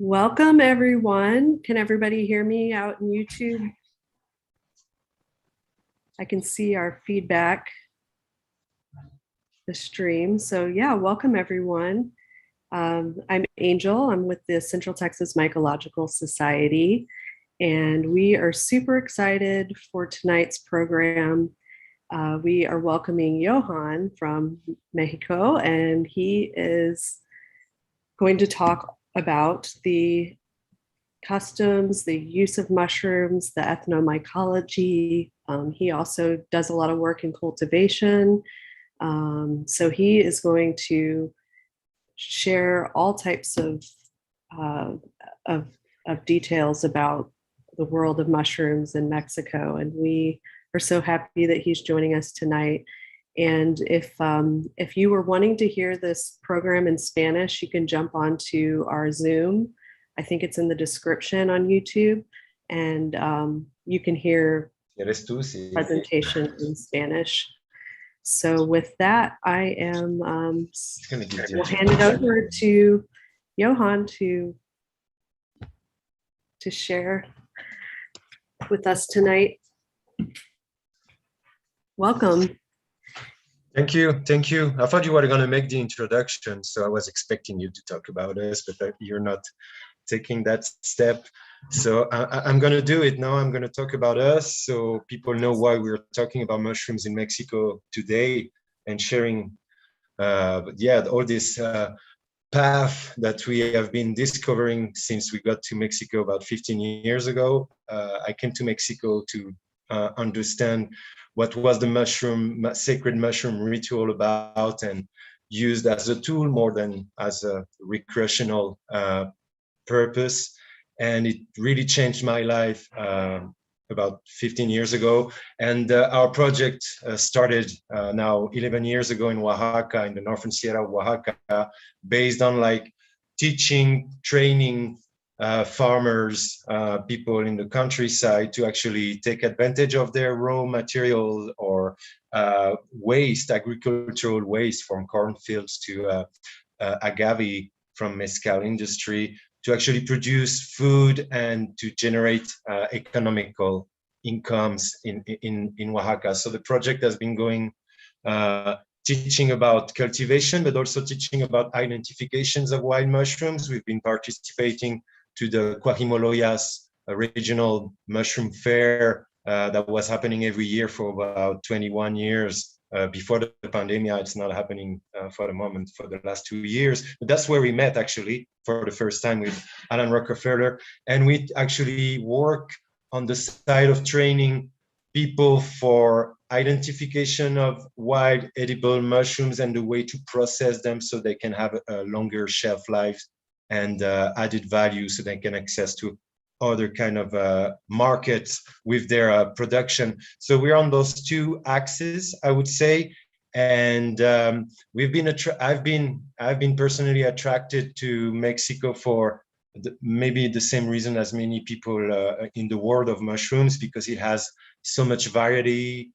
Welcome, everyone. Can everybody hear me out in YouTube? I can see our feedback, the stream. So yeah, welcome everyone. I'm Angel. I'm with the Central Texas Mycological Society, and we are super excited for tonight's program. We are welcoming Johan from Mexico, and he is going to talk about the customs, the use of mushrooms, the ethnomycology. He also does a lot of work in cultivation. So he is going to share all types uh, of, of details about the world of mushrooms in Mexico. And we are so happy that he's joining us tonight. And if you were wanting to hear this program in Spanish, you can jump onto our Zoom. I think it's in the description on YouTube, and you can hear Eres tú, sí. presentation in Spanish. So with that, I am we'll hand it over to Johan to share with us tonight. Welcome. Thank you. Thank you. I thought you were going to make the introduction, so I was expecting you to talk about us, but you're not taking that step. So I'm going to do it now. I'm going to talk about us so people know why we're talking about mushrooms in Mexico today and sharing, all this path that we have been discovering since we got to Mexico about 15 years ago. I came to Mexico to understand what was the sacred mushroom ritual about, and used as a tool more than as a recreational purpose. And it really changed my life about 15 years ago. And our project started now 11 years ago in Oaxaca, in the northern Sierra of Oaxaca, based on like teaching, training farmers, people in the countryside to actually take advantage of their raw material or waste, agricultural waste from cornfields to agave from mezcal industry, to actually produce food and to generate economical incomes in Oaxaca. So the project has been going, teaching about cultivation, but also teaching about identifications of wild mushrooms. We've been participating to the Coaximoloyas regional mushroom fair that was happening every year for about 21 years. Before the pandemic, it's not happening for the moment for the last 2 years. But that's where we met actually for the first time with Alan Rockefeller. And we actually work on the side of training people for identification of wild edible mushrooms and the way to process them so they can have a longer shelf life and added value, so they can access to other kind of markets with their production. So we're on those two axes, I would say. And we've been I've been personally attracted to Mexico for maybe the same reason as many people in the world of mushrooms, because it has so much variety,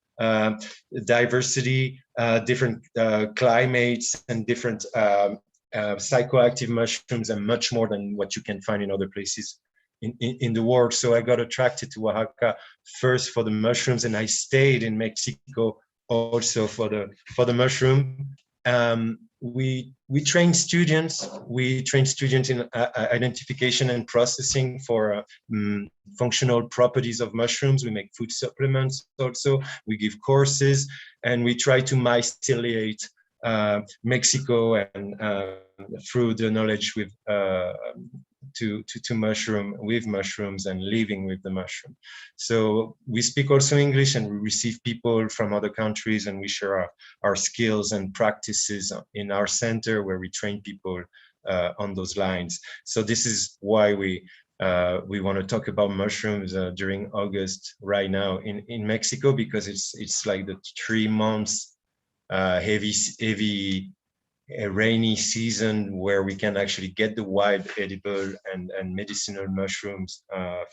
diversity, different climates, and different psychoactive mushrooms, and much more than what you can find in other places in the world. So I got attracted to Oaxaca first for the mushrooms, and I stayed in Mexico also for the mushroom. We train students. We train students in identification and processing for functional properties of mushrooms. We make food supplements also. We give courses, and we try to myceliate Mexico and through the knowledge with to mushroom, with mushrooms, and living with the mushroom. So we speak also English, and we receive people from other countries, and we share our skills and practices in our center, where we train people on those lines. So this is why we want to talk about mushrooms during August right now in Mexico, because it's like the 3 months heavy a rainy season where we can actually get the wild edible and medicinal mushrooms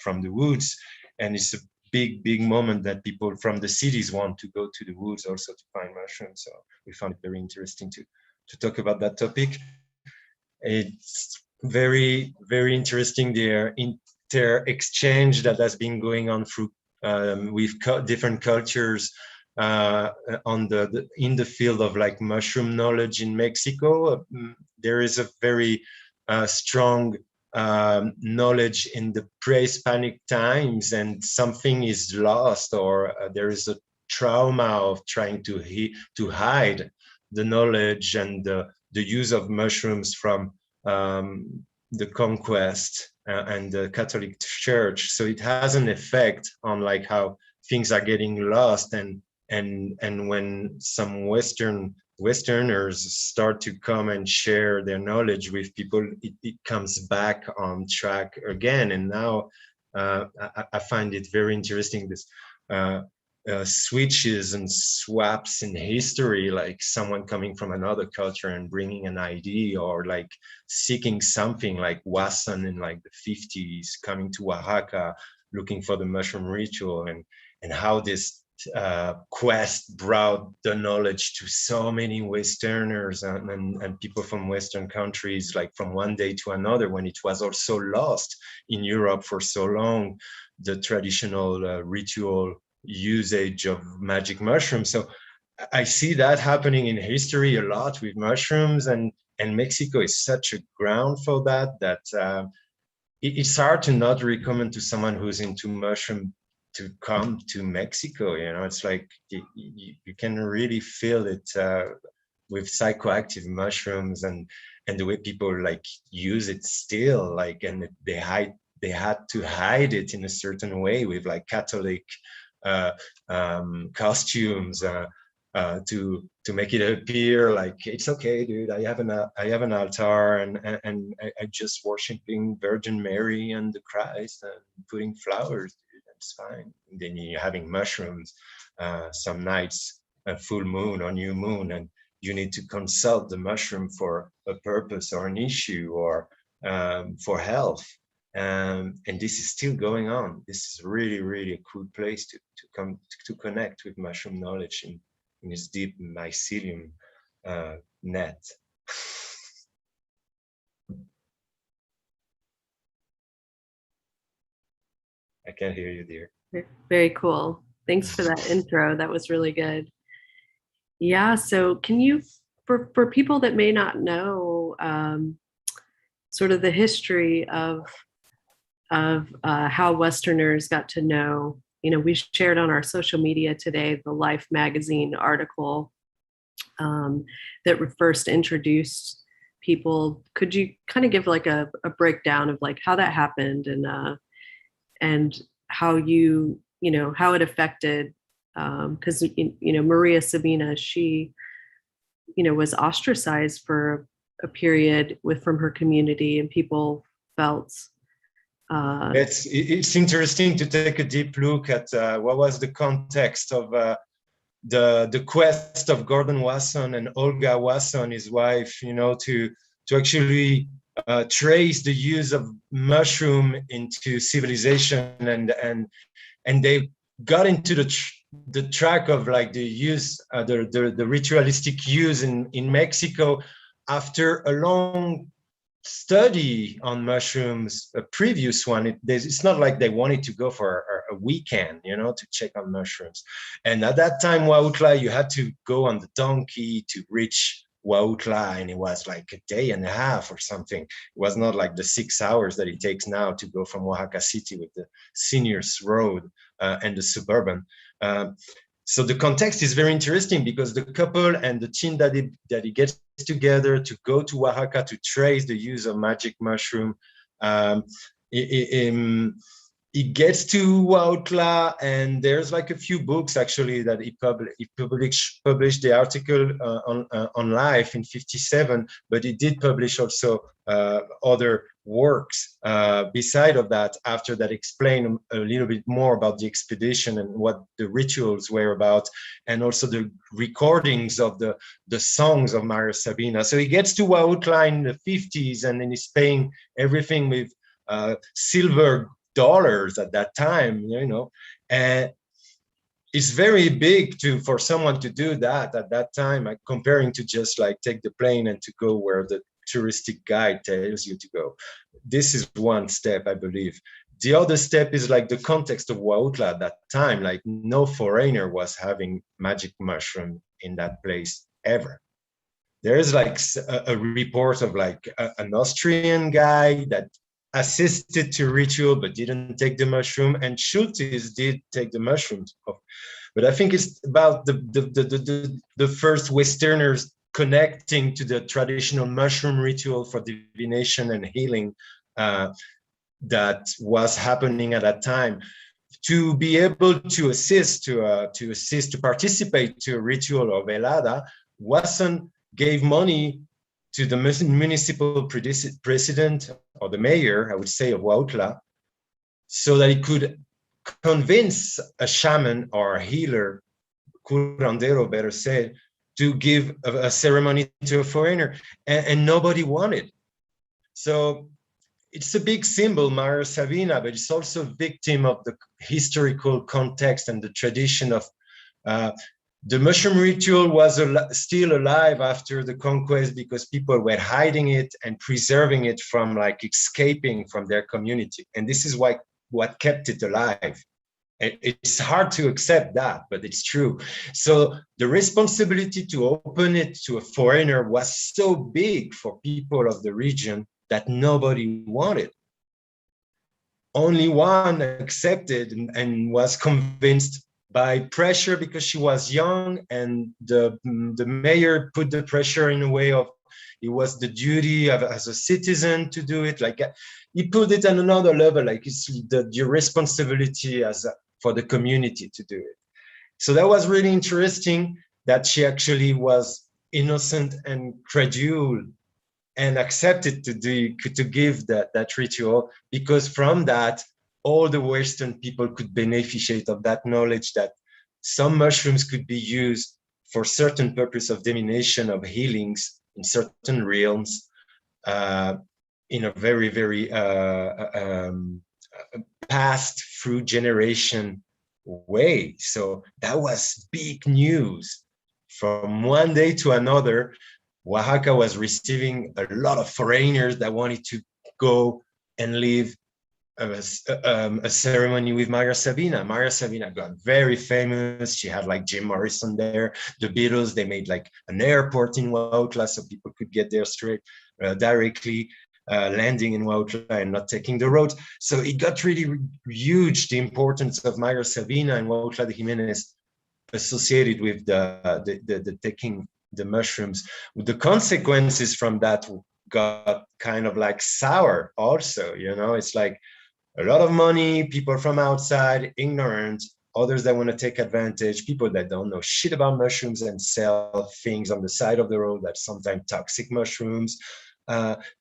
from the woods. And it's a big moment that people from the cities want to go to the woods also to find mushrooms. So we found it very interesting to talk about that topic. It's very, very interesting, their inter-exchange that has been going on through with different cultures in the field of like mushroom knowledge in Mexico. There is a very strong knowledge in the pre-Hispanic times, and something is lost, or there is a trauma of trying to hide the knowledge and the use of mushrooms from the conquest and the Catholic Church. So it has an effect on like how things are getting lost, and when some Westerners start to come and share their knowledge with people, it comes back on track again. And now I find it very interesting, this switches and swaps in history, like someone coming from another culture and bringing an idea, or like seeking something like Wasan in like the 50s, coming to Oaxaca, looking for the mushroom ritual, and how this quest brought the knowledge to so many Westerners and people from Western countries, like from one day to another, when it was also lost in Europe for so long, the traditional ritual usage of magic mushrooms. So I see that happening in history a lot with mushrooms, and Mexico is such a ground for that it's hard to not recommend to someone who's into mushroom to come to Mexico. You know, it's like you can really feel it with psychoactive mushrooms, and the way people like use it still, like, and they had to hide it in a certain way with like Catholic costumes to make it appear like it's okay, dude. I have an altar, and I just worshiping Virgin Mary and the Christ and putting flowers. Dude, that's fine. And then you're having mushrooms some nights, a full moon or new moon, and you need to consult the mushroom for a purpose or an issue, or for health. And this is still going on. This is really, really a cool place to come to connect with mushroom knowledge in this deep mycelium net. I can't hear you, dear. Very cool. Thanks for that intro. That was really good. Yeah. So, can you, for people that may not know, sort of the history of how Westerners got to know? We shared on our social media today the Life magazine article that first introduced people. Could you kind of give like a breakdown of like how that happened, and how how it affected, because Maria Sabina, she was ostracized for a period from her community, and people felt it's interesting to take a deep look at what was the context of the quest of Gordon Wasson and Olga Wasson, his wife, to actually trace the use of mushroom into civilization, and they got into the track of like the use, the ritualistic use in Mexico after a long study on mushrooms, a previous one. It's not like they wanted to go for a weekend, to check on mushrooms. And at that time, Huautla, you had to go on the donkey to reach Huautla, and it was like a day and a half or something. It was not like the 6 hours that it takes now to go from Oaxaca City with the seniors road and the suburban. So the context is very interesting, because the couple and the team that he gets together to go to Oaxaca to trace the use of magic mushroom, he gets to Huautla, and there's like a few books actually that he published the article on Life in 57, but he did publish also other works beside of that, after that, explain a little bit more about the expedition and what the rituals were about, and also the recordings of the songs of Maria Sabina. So he gets to Huautla in the 50s, and then he's paying everything with silver dollars at that time, and it's very big for someone to do that at that time, comparing to just like take the plane and to go where the touristic guide tells you to go. This is one step, I believe. The other step is like the context of Huautla at that time. Like no foreigner was having magic mushroom in that place ever. There is like a report of like an Austrian guy that assisted to ritual but didn't take the mushroom, and Schultes did take the mushrooms. But I think it's about the first Westerners connecting to the traditional mushroom ritual for divination and healing that was happening at that time. To be able to assist, to participate to a ritual of velada, Wasson gave money to the municipal president or the mayor, I would say, of Huautla, so that he could convince a shaman or a healer, curandero better said, to give a ceremony to a foreigner, and nobody wanted. So it's a big symbol, Maria Sabina, but it's also a victim of the historical context and the tradition of the mushroom ritual was still alive after the conquest because people were hiding it and preserving it from like escaping from their community. And this is what kept it alive. It's hard to accept that, but it's true. So the responsibility to open it to a foreigner was so big for people of the region that nobody wanted. Only one accepted and was convinced by pressure because she was young, and the mayor put the pressure in a way of it was the duty as a citizen to do it. Like he put it on another level, like it's the responsibility for the community to do it. So that was really interesting that she actually was innocent and credule and accepted to give that ritual, because from that, all the Western people could beneficiate of that knowledge that some mushrooms could be used for certain purpose of divination, of healings in certain realms, in a very, very passed through generation way. So that was big news. From one day to another, Oaxaca was receiving a lot of foreigners that wanted to go and live a ceremony with Maria Sabina. Maria Sabina got very famous. She had like Jim Morrison there. The Beatles, they made like an airport in Huautla so people could get there straight, directly, landing in Huautla and not taking the road. So it got really huge, the importance of Maria Sabina and Huautla de Jimenez associated with the taking the mushrooms. The consequences from that got kind of like sour also, you know. It's like a lot of money, people from outside, ignorant, others that want to take advantage, people that don't know shit about mushrooms and sell things on the side of the road that sometimes toxic mushrooms,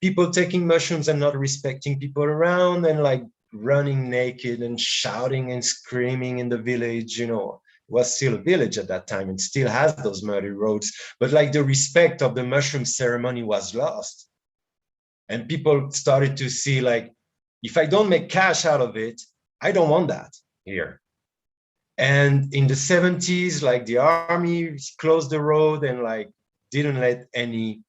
people taking mushrooms and not respecting people around, and like running naked and shouting and screaming in the village, you know. Was still a village at that time and still has those muddy roads, but like the respect of the mushroom ceremony was lost. And people started to see like, if I don't make cash out of it, I don't want that here. And in the 70s, like the army closed the road and like didn't let any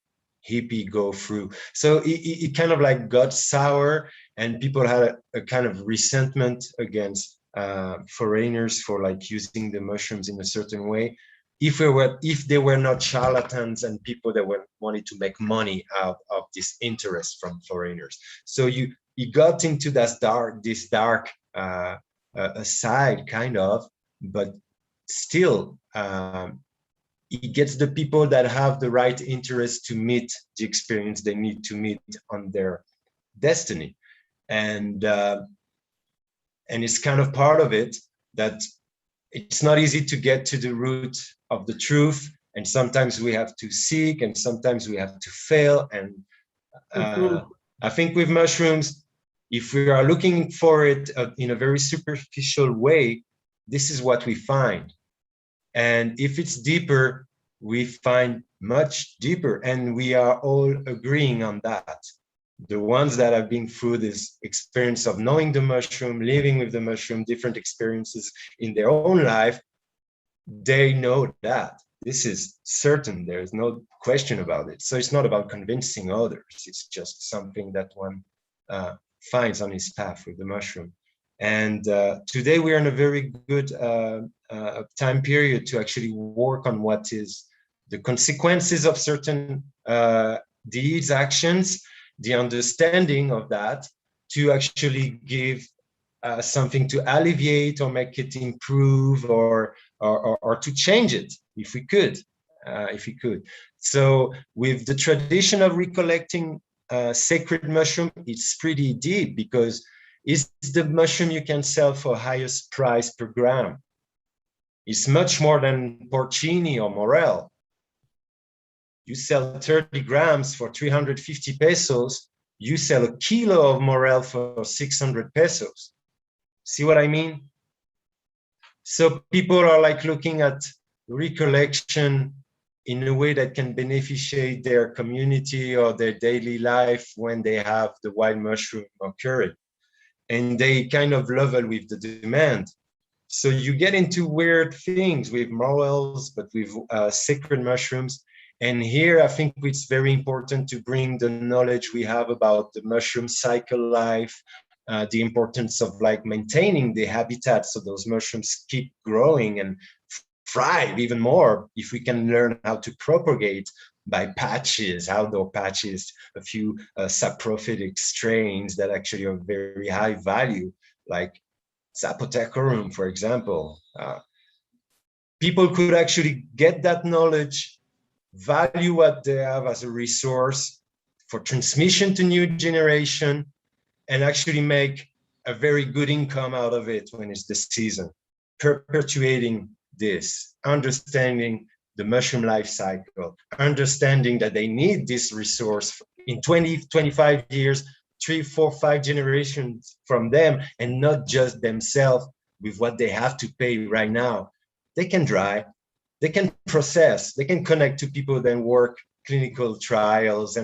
hippie go through. So it kind of like got sour, and people had a kind of resentment against foreigners for like using the mushrooms in a certain way, if they were not charlatans and people that wanted to make money out of this interest from foreigners. So you got into this dark side kind of, but still it gets the people that have the right interest to meet the experience they need to meet on their destiny. And it's kind of part of it that it's not easy to get to the root of the truth. And sometimes we have to seek, and sometimes we have to fail. And I think with mushrooms, if we are looking for it in a very superficial way, this is what we find. And if it's deeper, we find much deeper. And we are all agreeing on that. The ones that have been through this experience of knowing the mushroom, living with the mushroom, different experiences in their own life, they know that. This is certain. There is no question about it. So it's not about convincing others. It's just something that one finds on his path with the mushroom. And today we are in a very good time period to actually work on what is the consequences of certain deeds, actions, the understanding of that, to actually give something to alleviate or make it improve, or to change it if we could. So with the tradition of recollecting sacred mushroom, it's pretty deep, because it's the mushroom you can sell for highest price per gram. It's much more than porcini or morel. You sell 30 grams for 350 pesos. You sell a kilo of morel for 600 pesos. See what I mean? So people are like looking at recollection in a way that can beneficiate their community or their daily life when they have the wild mushroom occurring. And they kind of level with the demand. So you get into weird things with morels, but with sacred mushrooms. And here I think it's very important to bring the knowledge we have about the mushroom cycle life, the importance of like maintaining the habitat so those mushrooms keep growing and thrive even more if we can learn how to propagate by patches, outdoor patches, a few saprophytic strains that actually are very high value, like Zapotecorum, for example. People could actually get that knowledge, value what they have as a resource for transmission to new generation, and actually make a very good income out of it when it's the season, perpetuating this, understanding the mushroom life cycle, understanding that they need this resource in 20, 25 years, 3, 4, 5 generations from them, and not just themselves with what they have to pay right now. They can dry, they can process, they can connect to people, then work clinical trials.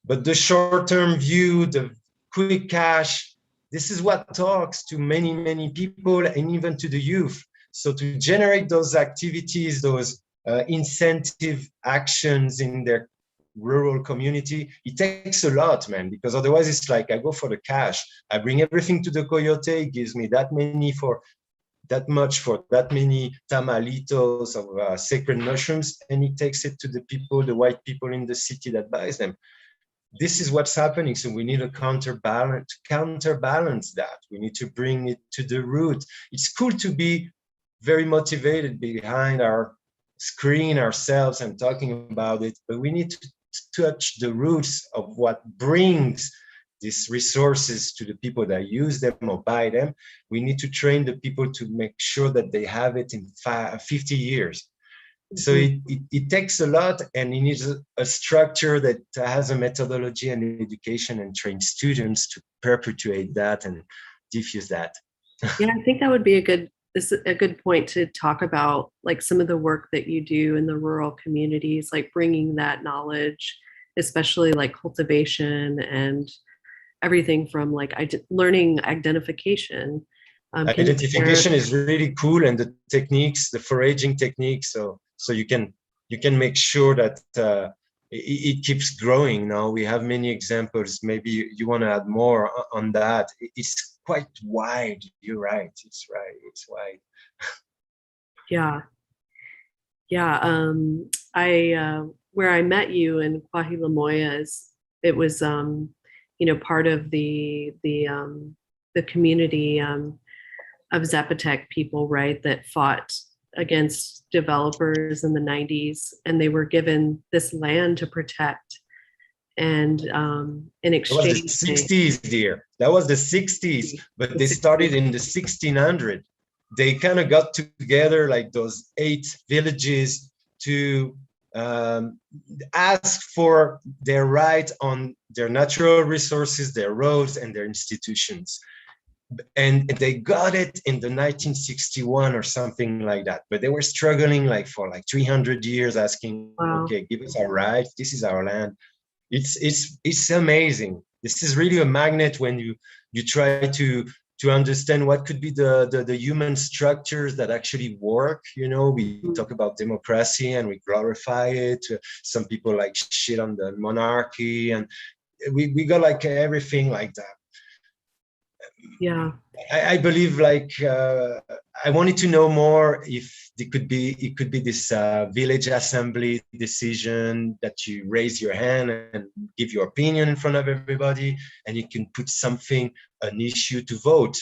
But the short-term view, the quick cash, this is what talks to many, many people, and even to the youth. So to generate those activities, those incentive actions in their rural community, it takes a lot, man, because otherwise it's like I go for the cash. I bring everything to the coyote, it gives me that many for that much for that many tamalitos of sacred mushrooms, and it takes it to the people, the white people in the city that buys them. This is what's happening. So we need a counterbalance that. We need to bring it to the root. It's cool to be very motivated behind our screen ourselves and talking about it, but we need to touch the roots of what brings these resources to the people that use them or buy them. We need to train the people to make sure that they have it in 50 years. So it takes a lot, and it needs a structure that has a methodology and education, and train students to perpetuate that and diffuse that. Yeah, I think that would be a good point to talk about, like some of the work that you do in the rural communities, like bringing that knowledge, especially like cultivation and everything from like learning identification. Identification is really cool, and the techniques, the foraging techniques, so you can make sure that it keeps growing. Now we have many examples. Maybe you want to add more on that. It's quite wide. You're right. It's wide. Yeah. I where I met you in Coahuila, it was part of the community of Zapotec people, right, that fought against developers in the 90s, and they were given this land to protect. And in exchange, that was the 60s, dear. That was the 60s, but they started in the 1600s. They kind of got together, like those 8 villages, to ask for their right on their natural resources, their roads, and their institutions. And they got it in the 1961 or something like that. But they were struggling for 300 years, asking, wow, okay, give us our rights. This is our land. It's amazing. This is really a magnet when you try to to understand what could be the human structures that actually work. You know, we talk about democracy and we glorify it. Some people like shit on the monarchy, and we got like everything like that. Yeah. I believe like I wanted to know more if it could be this village assembly decision that you raise your hand and give your opinion in front of everybody, and you can put something, an issue to vote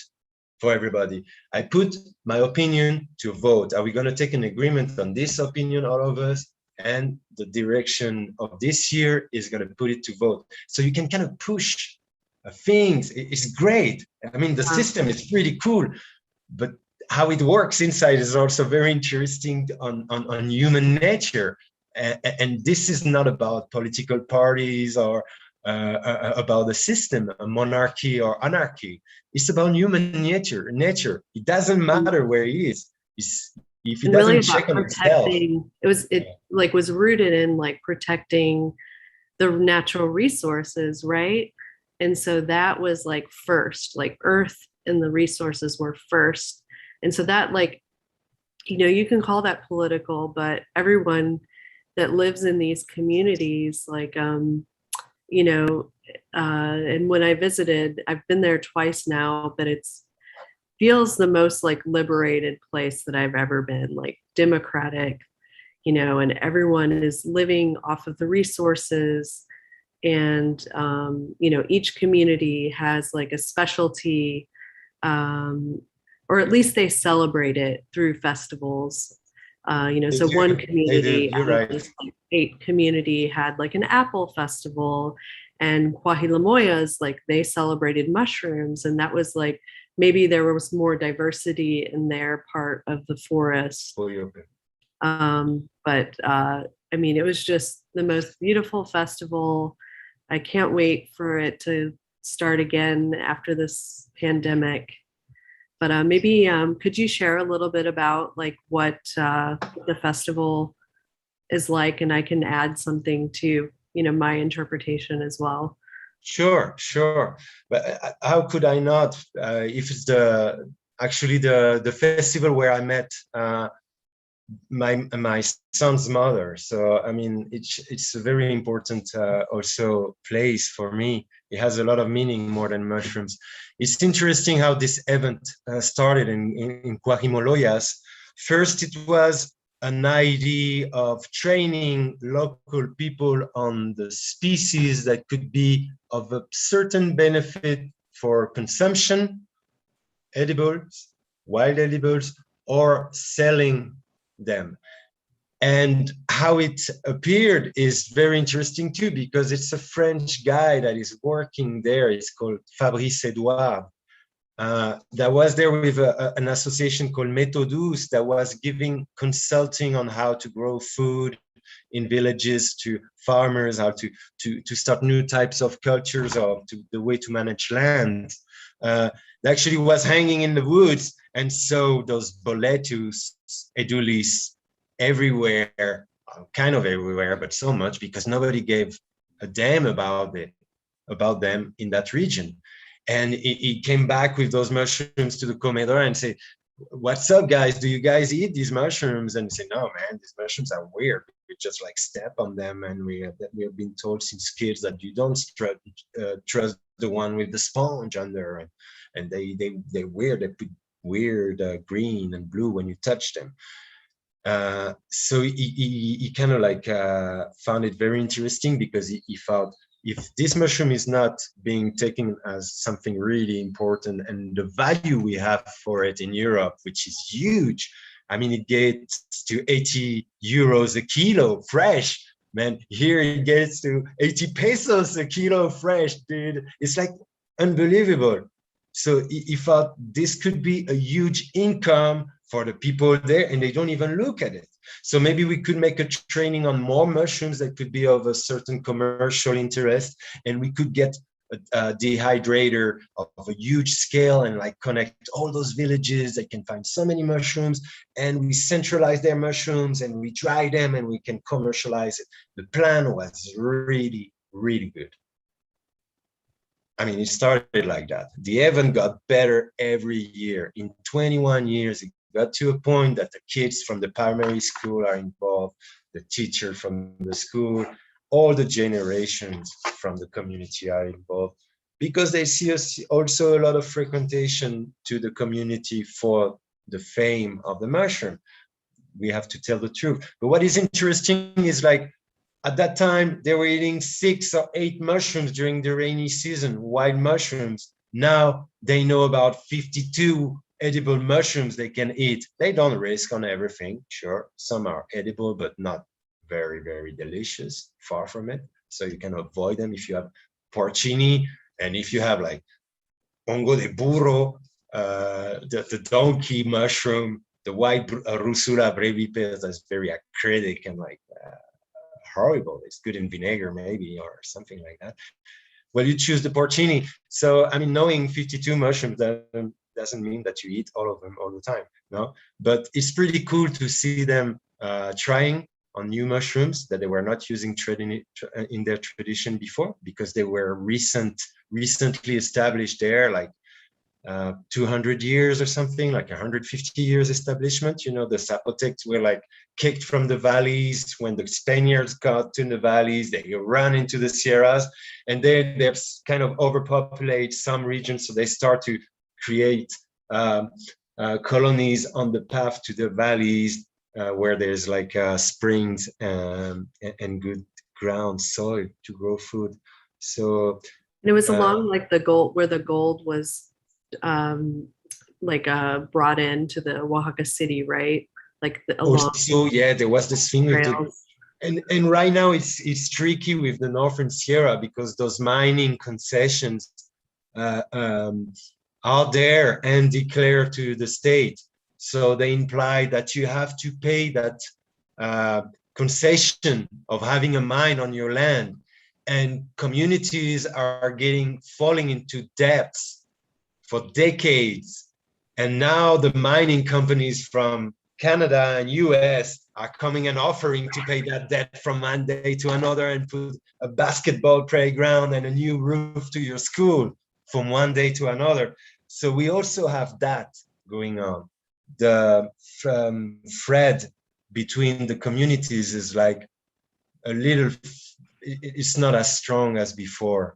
for everybody. I put my opinion to vote. Are we going to take an agreement on this opinion, all of us? And the direction of this year is going to put it to vote. So you can kind of push things. It's great. I mean, the system is pretty cool, but how it works inside is also very interesting on human nature. And this is not about political parties or about the system, a monarchy or anarchy. It's about human nature. It doesn't matter where he is. If it And doesn't really check about on itself. protecting, it like was rooted in like protecting the natural resources, right? And so that was like first, like earth and the resources were first. And so that like, you know, you can call that political, but everyone that lives in these communities, like you know, and when I visited, I've been there twice now, but it's feels the most like liberated place that I've ever been, like democratic, you know, and everyone is living off of the resources. And, you know, each community has like a specialty, or at least they celebrate it through festivals. You know, so one community, You're right. like 8 community had like an apple festival, and Kwahilamoyas, like they celebrated mushrooms, and that was like maybe there was more diversity in their part of the forest. But I mean, it was just the most beautiful festival. I can't wait for it to start again after this pandemic. But maybe could you share a little bit about like what the festival is like, and I can add something to, you know, my interpretation as well. Sure. But how could I not? If it's actually the festival where I met my son's mother. So I mean, it's a very important also place for me. It has a lot of meaning more than mushrooms. It's interesting how this event started in Cuajimoloyas. First, it was an idea of training local people on the species that could be of a certain benefit for consumption, edibles, wild edibles, or selling them. And how it appeared is very interesting too, because it's a French guy that is working there. It's called Fabrice Edouard. That was there with an association called Méthodus that was giving consulting on how to grow food in villages to farmers, how to start new types of cultures or the way to manage land. Actually was hanging in the woods, and so those boletus, edulis, everywhere, kind of everywhere, but so much because nobody gave a damn about them in that region. And he came back with those mushrooms to the comedor and said, "What's up, guys? Do you guys eat these mushrooms?" And say, "No, man, these mushrooms are weird. We just like step on them, and we have been told since kids that you don't trust the one with the sponge under, and they're weird. They put weird green and blue when you touch them." So he kind of like found it very interesting because he felt if this mushroom is not being taken as something really important and the value we have for it in Europe, which is huge. I mean, it gets to 80 euros a kilo fresh, man. Here it gets to 80 pesos a kilo fresh, dude. It's like unbelievable. So he thought this could be a huge income for the people there, and they don't even look at it. So maybe we could make a training on more mushrooms that could be of a certain commercial interest, and we could get a dehydrator of a huge scale and like connect all those villages that can find so many mushrooms, and we centralize their mushrooms and we dry them and we can commercialize it. The plan was really, really good. I mean, it started like that. The event got better every year. In 21 years, it got to a point that the kids from the primary school are involved, the teacher from the school, all the generations from the community are involved because they see us also a lot of frequentation to the community for the fame of the mushroom. We have to tell the truth. But what is interesting is like at that time, they were eating 6 or 8 mushrooms during the rainy season, wild mushrooms. Now they know about 52 edible mushrooms they can eat. They don't risk on everything. Sure, some are edible, but not very, very delicious, far from it. So you can avoid them if you have porcini. And if you have like hongo de burro, the donkey mushroom, the white Rusula brevipes, that's very acidic and like horrible. It's good in vinegar, maybe, or something like that. Well, you choose the porcini. So, I mean, knowing 52 mushrooms doesn't mean that you eat all of them all the time, no? But it's pretty cool to see them trying on new mushrooms that they were not using in their tradition before because they were recently established there, like 200 years or something, like 150 years establishment. You know, the Zapotecs were like kicked from the valleys. When the Spaniards got to the valleys, they run into the Sierras, and they kind of overpopulate some regions. So they start to create colonies on the path to the valleys where there's like springs and good ground soil to grow food. So And it was along like the gold, where the gold was um, like brought into the Oaxaca city, right? Like along also, yeah, there was this thing with the trails. and right now it's tricky with the Northern Sierra because those mining concessions uh, um, are there and declared to the state. So they imply that you have to pay that concession of having a mine on your land, and communities are falling into debts for decades. And now the mining companies from Canada and US are coming and offering to pay that debt from one day to another and put a basketball playground and a new roof to your school from one day to another. So we also have that going on. The thread between the communities is like a little, it's not as strong as before.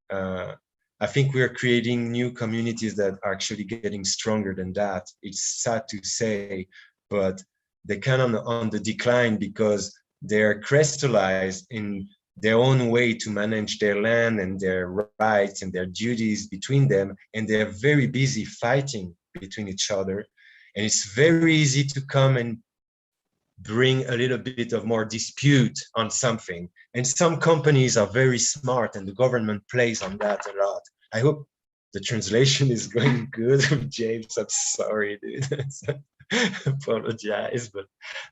I think we're creating new communities that are actually getting stronger than that. It's sad to say, but they're kind of on the decline because they're crystallized in their own way to manage their land and their rights and their duties between them. And they're very busy fighting between each other. And it's very easy to come and bring a little bit of more dispute on something. And some companies are very smart and the government plays on that a lot. I hope the translation is going good. James, I'm sorry, dude. Apologize, but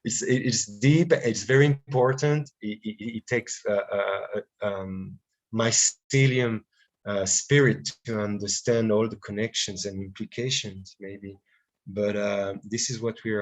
it's deep. It's very important. It takes mycelium spirit to understand all the connections and implications, maybe. But this is what we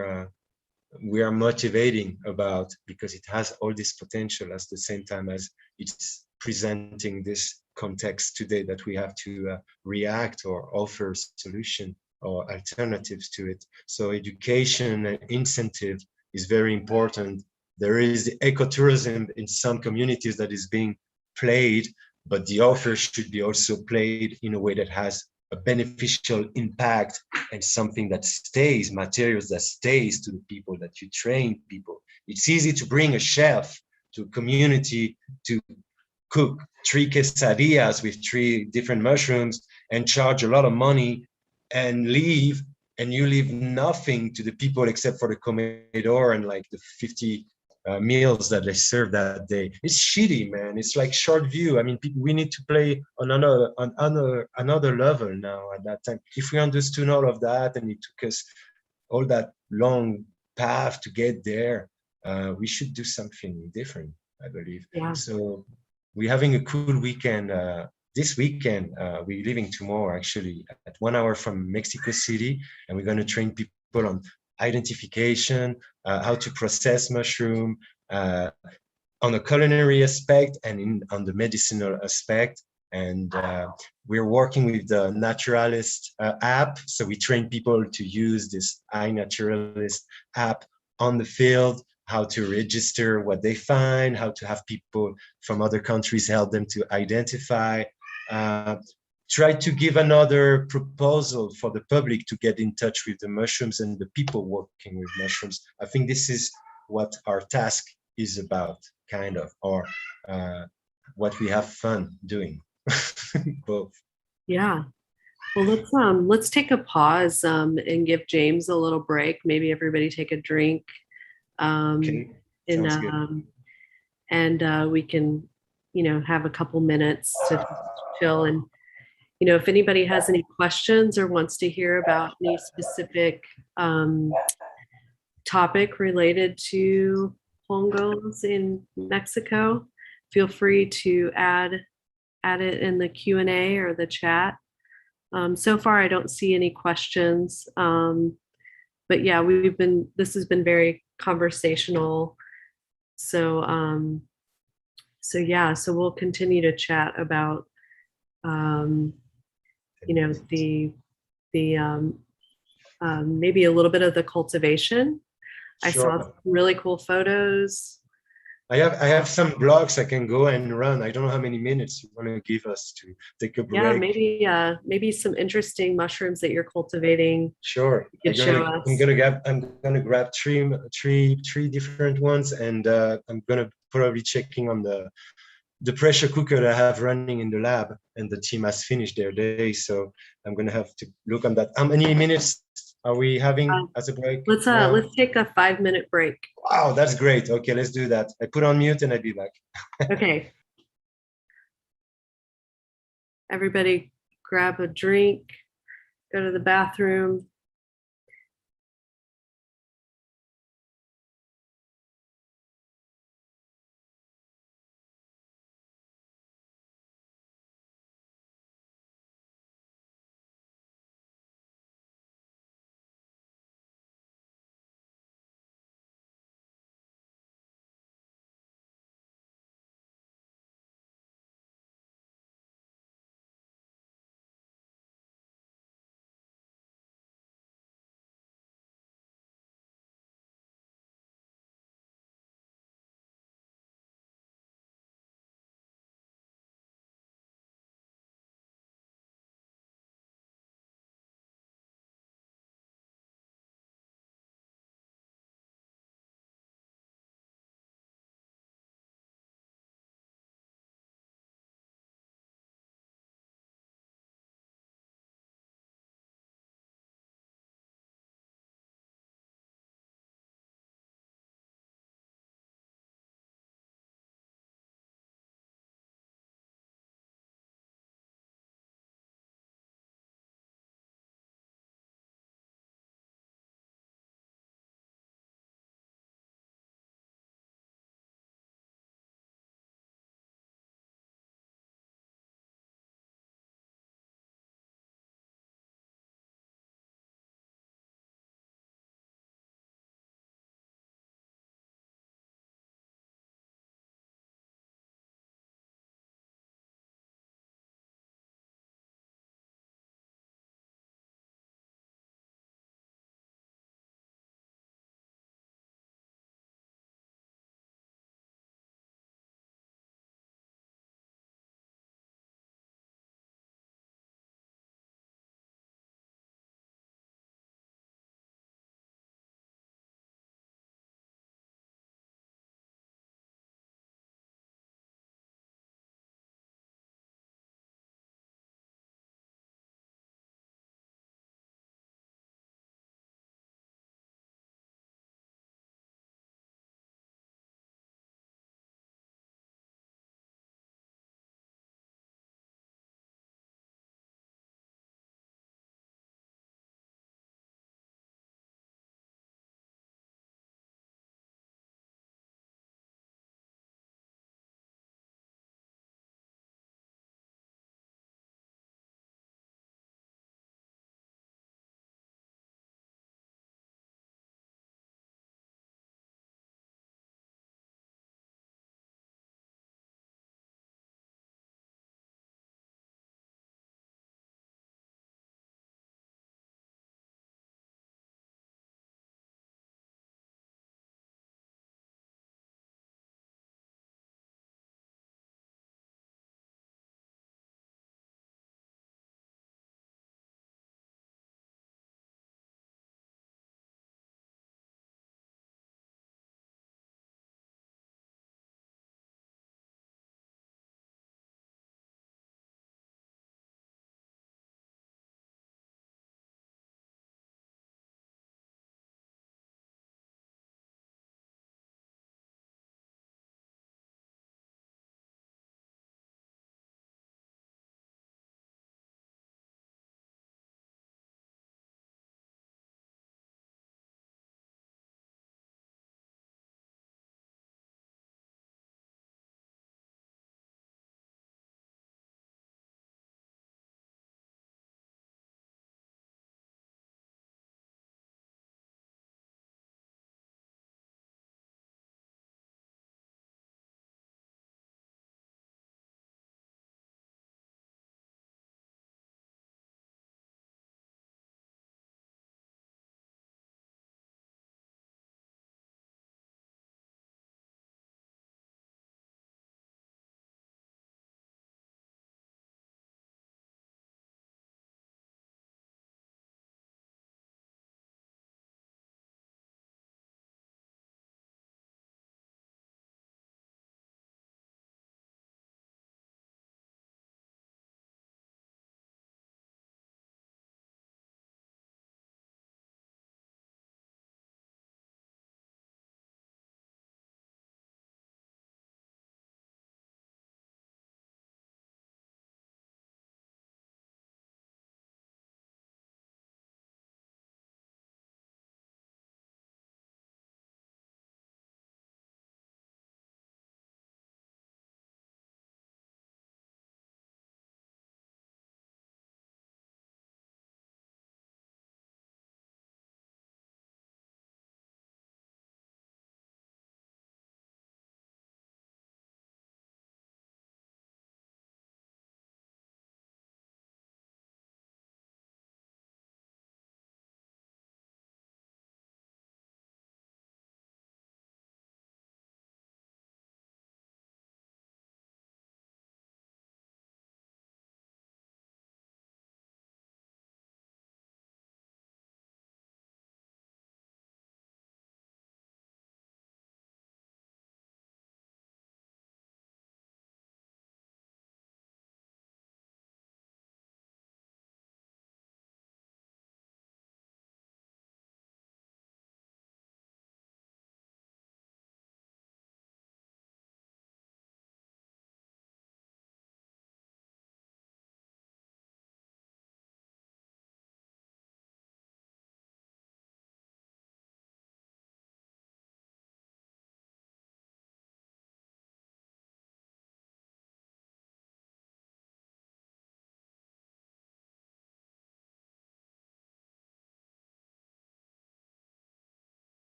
are motivating about because it has all this potential at the same time as it's presenting this context today that we have to react or offer solution or alternatives to it. So education and incentive is very important. There is the ecotourism in some communities that is being played, but the offer should be also played in a way that has a beneficial impact and something that stays, materials that stays to the people, that you train people. It's easy to bring a chef to a community to cook 3 quesadillas with 3 different mushrooms and charge a lot of money and leave, and you leave nothing to the people except for the comedor and like the 50 meals that they serve that day. It's shitty, man. It's like short view. I mean, we need to play on another level now at that time. If we understood all of that and it took us all that long path to get there, we should do something different, I believe. Yeah. So we're having a cool weekend. This weekend, we're leaving tomorrow, actually, at 1 hour from Mexico City, and we're going to train people on identification, how to process mushroom, on a culinary aspect and on the medicinal aspect. And we're working with the Naturalist app. So we train people to use this iNaturalist app on the field, how to register what they find, how to have people from other countries help them to identify. Try to give another proposal for the public to get in touch with the mushrooms and the people working with mushrooms. I think this is what our task is about, kind of, or what we have fun doing. Both. Yeah. Well, let's take a pause and give James a little break. Maybe everybody take a drink. Okay, And sounds good. we can, have a couple minutes to chill. And if anybody has any questions or wants to hear about any specific topic related to hongos in Mexico, feel free to add it in the Q&A or the chat. So far, I don't see any questions. But yeah, this has been very conversational. So, so we'll continue to chat about, the maybe a little bit of the cultivation. I saw some Sure. really cool photos. I have some blocks I can go and run. I don't know how many minutes you want to give us to take a Yeah, break. maybe some interesting mushrooms that you're cultivating. Sure. You could show us. I'm gonna grab three different ones, and I'm gonna probably checking on the pressure cooker that I have running in the lab, and the team has finished their day. So I'm gonna have to look on that. How many minutes are we having as a break now? Let's take a 5-minute break. Wow, that's great. Okay, let's do that. I put on mute and I'll be back. Okay. Everybody grab a drink, go to the bathroom.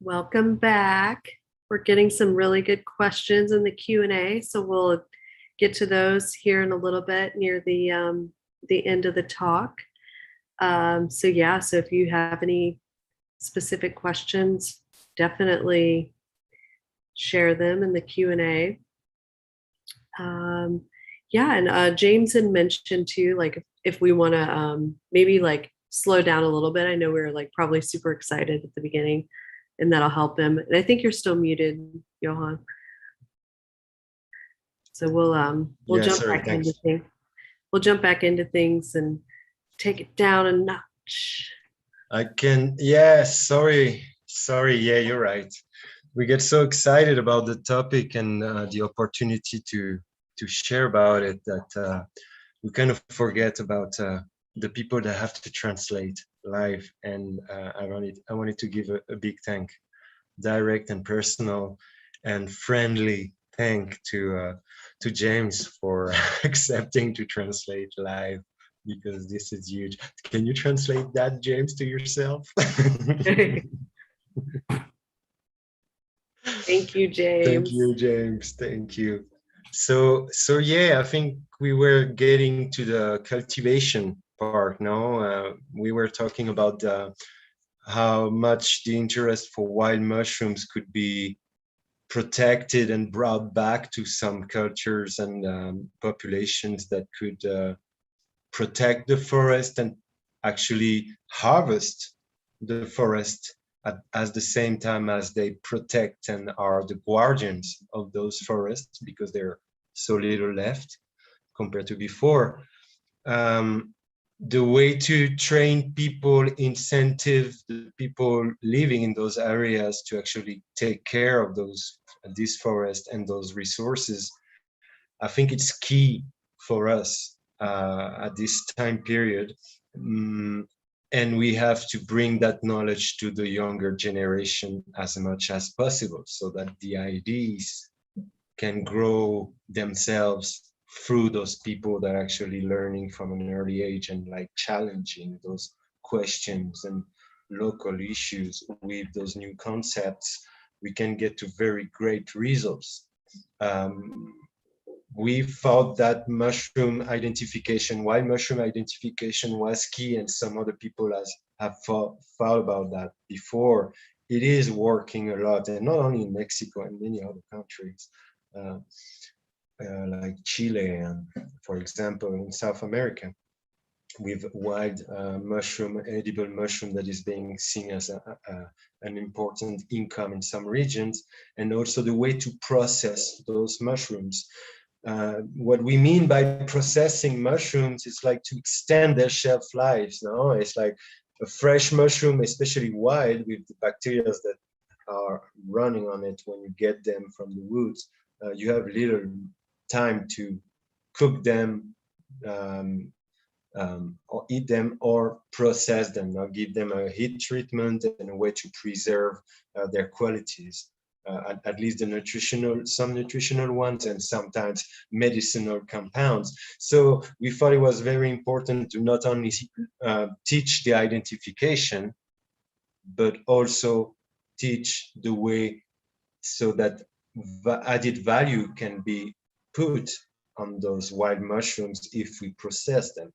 Welcome back. We're getting some really good questions in the Q&A, so we'll get to those here in a little bit near the end of the talk. So if you have any specific questions, definitely share them in the Q&A. And James had mentioned too, like if we want to maybe like slow down a little bit. I know we were like probably super excited at the beginning, and that'll help him. And I think you're still muted, Johan. So we'll Yeah, jump sorry, back into thanks. things. We'll jump back into things and take it down a notch. Yeah, sorry, yeah, you're right. We get so excited about the topic and the opportunity to share about it that we kind of forget about the people that have to translate live. And I wanted to give a big thank, direct and personal and friendly thank to James for accepting to translate live, because this is huge. Can you translate that, James, to yourself? Thank you, Thank James. you, James. Thank you. So yeah, I think we were getting to the cultivation part now. We were talking about how much the interest for wild mushrooms could be protected and brought back to some cultures and populations that could protect the forest and actually harvest the forest at the same time as they protect and are the guardians of those forests, because there are so little left compared to before. The way to train people, incentive the people living in those areas to actually take care of these forests and those resources, I think it's key for us at this time period. And we have to bring that knowledge to the younger generation as much as possible, so that the ideas can grow themselves through those people that are actually learning from an early age and like challenging those questions and local issues with those new concepts. We can get to very great results. We thought that wild mushroom identification was key, and some other people have thought about that before. It is working a lot, and not only in Mexico and many other countries, like Chile, and for example, in South America, with wild edible mushroom that is being seen as an important income in some regions, and also the way to process those mushrooms. What we mean by processing mushrooms is like to extend their shelf lives. No, it's like a fresh mushroom, especially wild, with the bacteria that are running on it when you get them from the woods. You have little time to cook them, or eat them, or process them, or give them a heat treatment and a way to preserve their qualities. At least some nutritional ones, and sometimes medicinal compounds. So we thought it was very important to not only teach the identification, but also teach the way so that added value can be put on those wild mushrooms if we process them.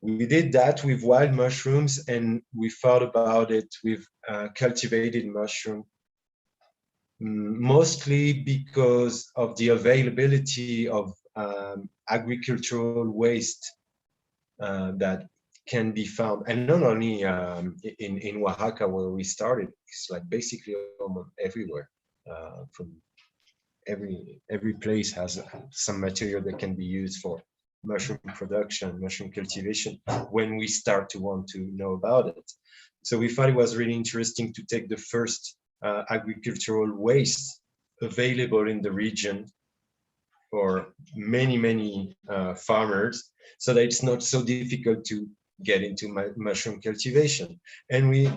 We did that with wild mushrooms, and we thought about it with cultivated mushroom, mostly because of the availability of agricultural waste that can be found, and not only in Oaxaca where we started. It's like basically almost everywhere. From every place has some material that can be used for mushroom production, mushroom cultivation, when we start to want to know about it. So we thought it was really interesting to take the first agricultural waste available in the region for many farmers, so that it's not so difficult to get into mushroom cultivation. And we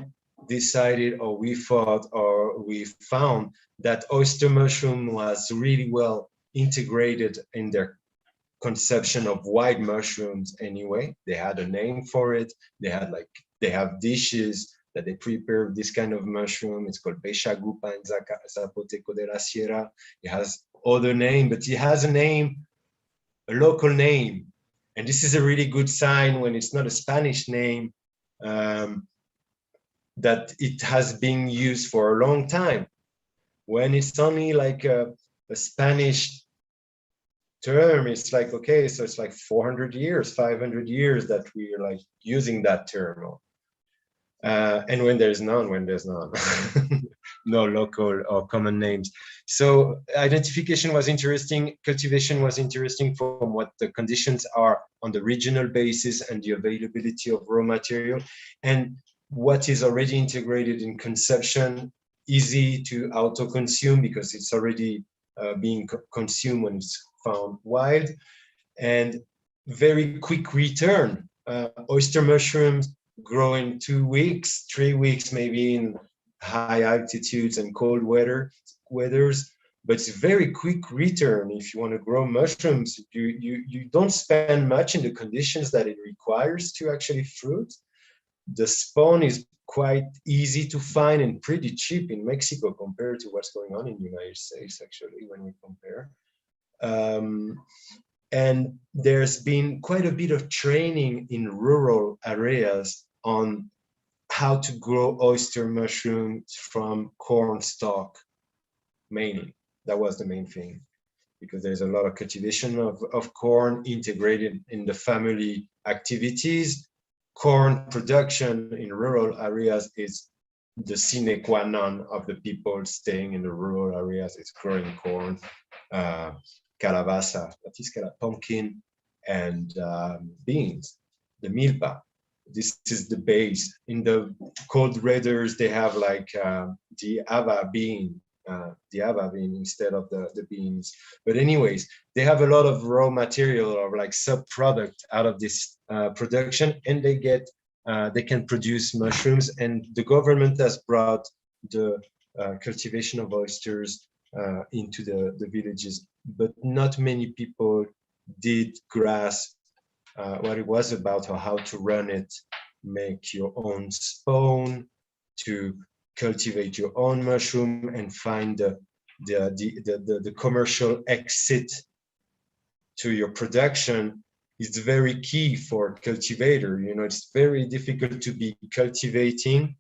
decided, or we thought, or we found that oyster mushroom was really well integrated in their conception of wild mushrooms anyway. They had a name for it. They have dishes that they prepare this kind of mushroom. It's called Bechagupa in Zapoteco de la Sierra. It has other name, but it has a name, a local name. And this is a really good sign when it's not a Spanish name, that it has been used for a long time. When it's only like a Spanish term, it's like, okay, so it's like 400 years, 500 years that we are like using that term. And when there's none, no local or common names. So identification was interesting, cultivation was interesting from what the conditions are on the regional basis and the availability of raw material, and what is already integrated in consumption, easy to auto-consume because it's already being consumed when it's found wild, and very quick return. Oyster mushrooms grow in 2 weeks, 3 weeks, maybe in high altitudes and cold weathers, but it's very quick return. If you want to grow mushrooms, you don't spend much in the conditions that it requires to actually fruit. The spawn is quite easy to find and pretty cheap in Mexico compared to what's going on in the United States, actually, when we compare. And there's been quite a bit of training in rural areas on how to grow oyster mushrooms from corn stalk, mainly. That was the main thing, because there's a lot of cultivation of corn integrated in the family activities. Corn production in rural areas is the sine qua non of the people staying in the rural areas. It's growing corn, calabaza, pumpkin, and beans, the milpa. This is the base. In the cold weathers, they have like the ava bean instead of the beans. But anyways, they have a lot of raw material or like sub-product out of this production, and they can produce mushrooms. And the government has brought the cultivation of oysters into the villages, but not many people did grasp what it was about or how to run it, make your own spawn, to cultivate your own mushroom and find the commercial exit to your production. Is very key for cultivator. You know, it's very difficult to be cultivating,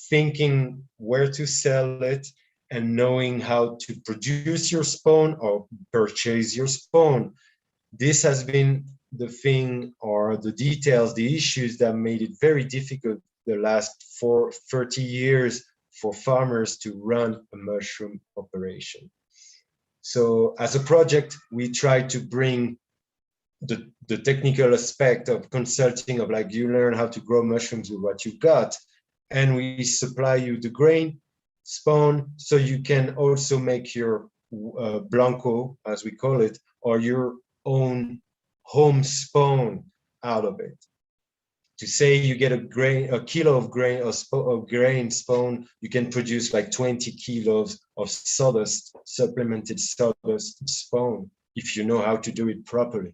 thinking where to sell it, and knowing how to produce your spawn or purchase your spawn. This has been the thing, or the details, the issues that made it very difficult the last 30 years for farmers to run a mushroom operation. So as a project, we try to bring the technical aspect of consulting, of like, you learn how to grow mushrooms with what you got, and we supply you the grain spawn, so you can also make your blanco, as we call it, or your own home spawn out of it. To say you get a kilo of grain of grain spawn, you can produce like 20 kilos of sawdust, supplemented sawdust spawn, if you know how to do it properly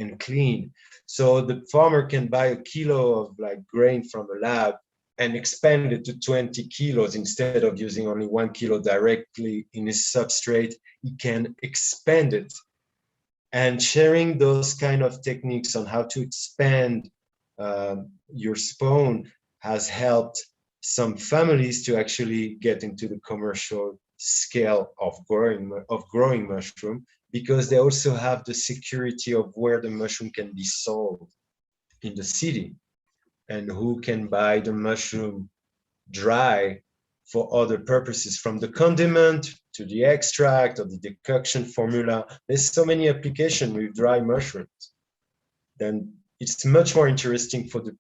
and clean. So the farmer can buy a kilo of like grain from a lab and expand it to 20 kilos instead of using only 1 kilo directly in his substrate. He can expand it. And sharing those kind of techniques on how to expand your spawn has helped some families to actually get into the commercial scale of growing mushroom, because they also have the security of where the mushroom can be sold in the city, and who can buy the mushroom dry for other purposes, from the condiment to the extract or the decoction formula. There's so many applications with dry mushrooms. Then it's much more interesting for the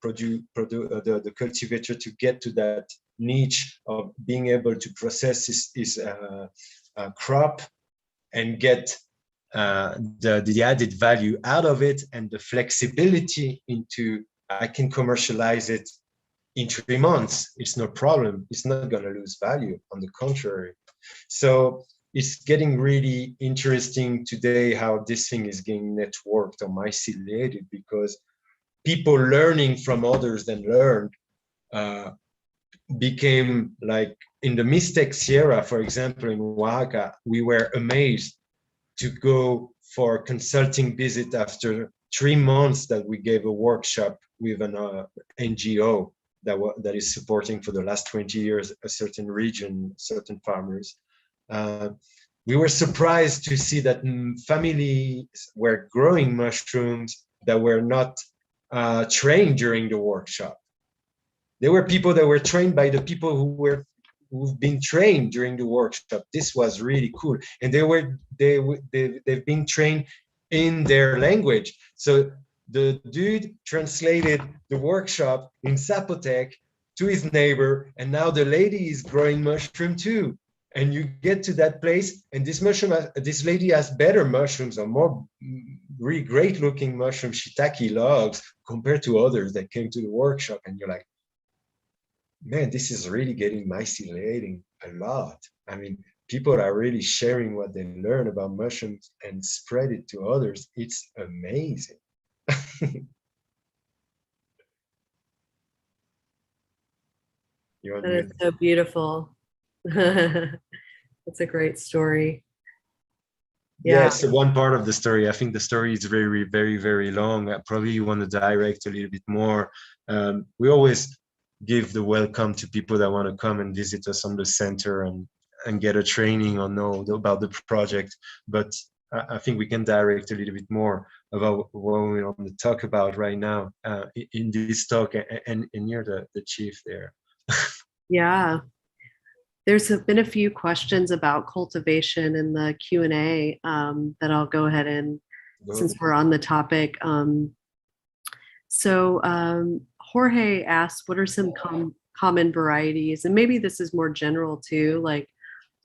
cultivator to get to that niche of being able to process his crop and get the added value out of it, and the flexibility into, I can commercialize it in 3 months. It's no problem. It's not going to lose value. On the contrary. So it's getting really interesting today how this thing is getting networked or myceliated, because people learning from others then learn became like in the Mixtec Sierra, for example, in Oaxaca, we were amazed to go for a consulting visit after 3 months that we gave a workshop with an NGO that is supporting for the last 20 years a certain region, certain farmers. We were surprised to see that families were growing mushrooms that were not trained during the workshop. There were people that were trained by the people who've been trained during the workshop. This was really cool, and they've been trained in their language. So the dude translated the workshop in Zapotec to his neighbor, and now the lady is growing mushroom too. And you get to that place, and this lady has better mushrooms, or more really great looking mushroom shiitake logs compared to others that came to the workshop, and you're like, man, this is really getting myceliating a lot. I mean, people are really sharing what they learn about mushrooms and spread it to others. It's amazing. That is so beautiful. That's a great story. Yeah, Yeah. it's one part of the story. I think the story is very, very, very long. Probably you want to direct a little bit more. We always give the welcome to people that want to come and visit us on the center and get a training or know about the project. But I think we can direct a little bit more about what we want to talk about right now in this talk, and you're the chief there. Yeah. There's been a few questions about cultivation in the Q&A that I'll go ahead and, since we're on the topic. Jorge asked, what are some common varieties? And maybe this is more general too, like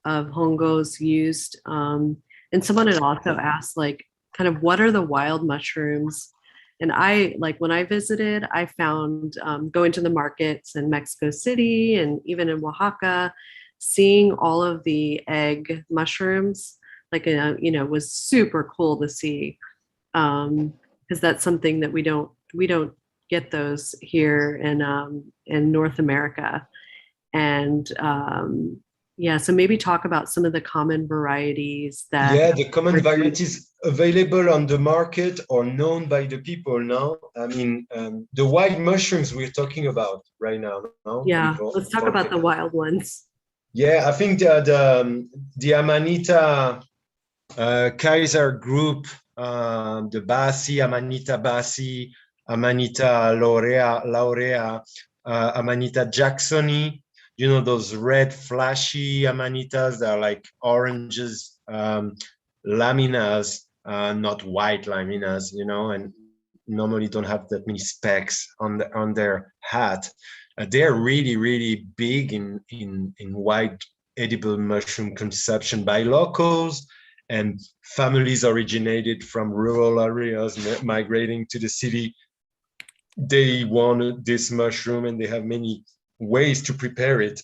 of hongos used. And someone had also asked, like, kind of what are the wild mushrooms? And when I visited, I found going to the markets in Mexico City and even in Oaxaca, seeing all of the egg mushrooms, was super cool to see. Because that's something that we don't get those here in North America. And so maybe talk about some of the common varieties that. Yeah, the common varieties available on the market or known by the people now. I mean, the wild mushrooms we're talking about right now. No? Yeah, let's talk about the wild ones. Yeah, I think the Amanita Kaiser group, the Basi, Amanita Basi, Amanita Laurea, Amanita Jacksoni, you know, those red flashy Amanitas that are like oranges, laminas, not white laminas, you know, and normally don't have that many specks on their hat. They're really, really big in wide edible mushroom consumption by locals and families originated from rural areas migrating to the city. They wanted this mushroom and they have many ways to prepare it.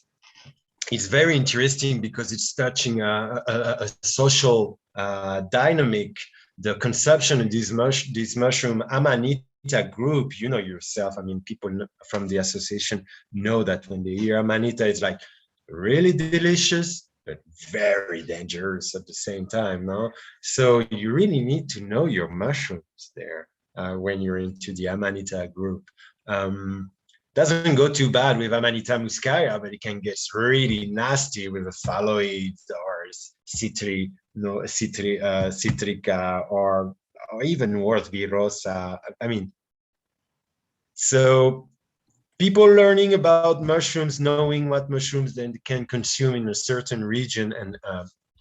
It's very interesting because it's touching a social dynamic. The consumption of this mushroom Amanita group, you know yourself, I mean, people from the association know that when they hear Amanita, it's like really delicious, but very dangerous at the same time, no? So you really need to know your mushrooms there when you're into the Amanita group. Doesn't go too bad with Amanita muscaria, but it can get really nasty with a phthaloid or citrica, or even worse, virosa. I mean, so people learning about mushrooms, knowing what mushrooms they can consume in a certain region and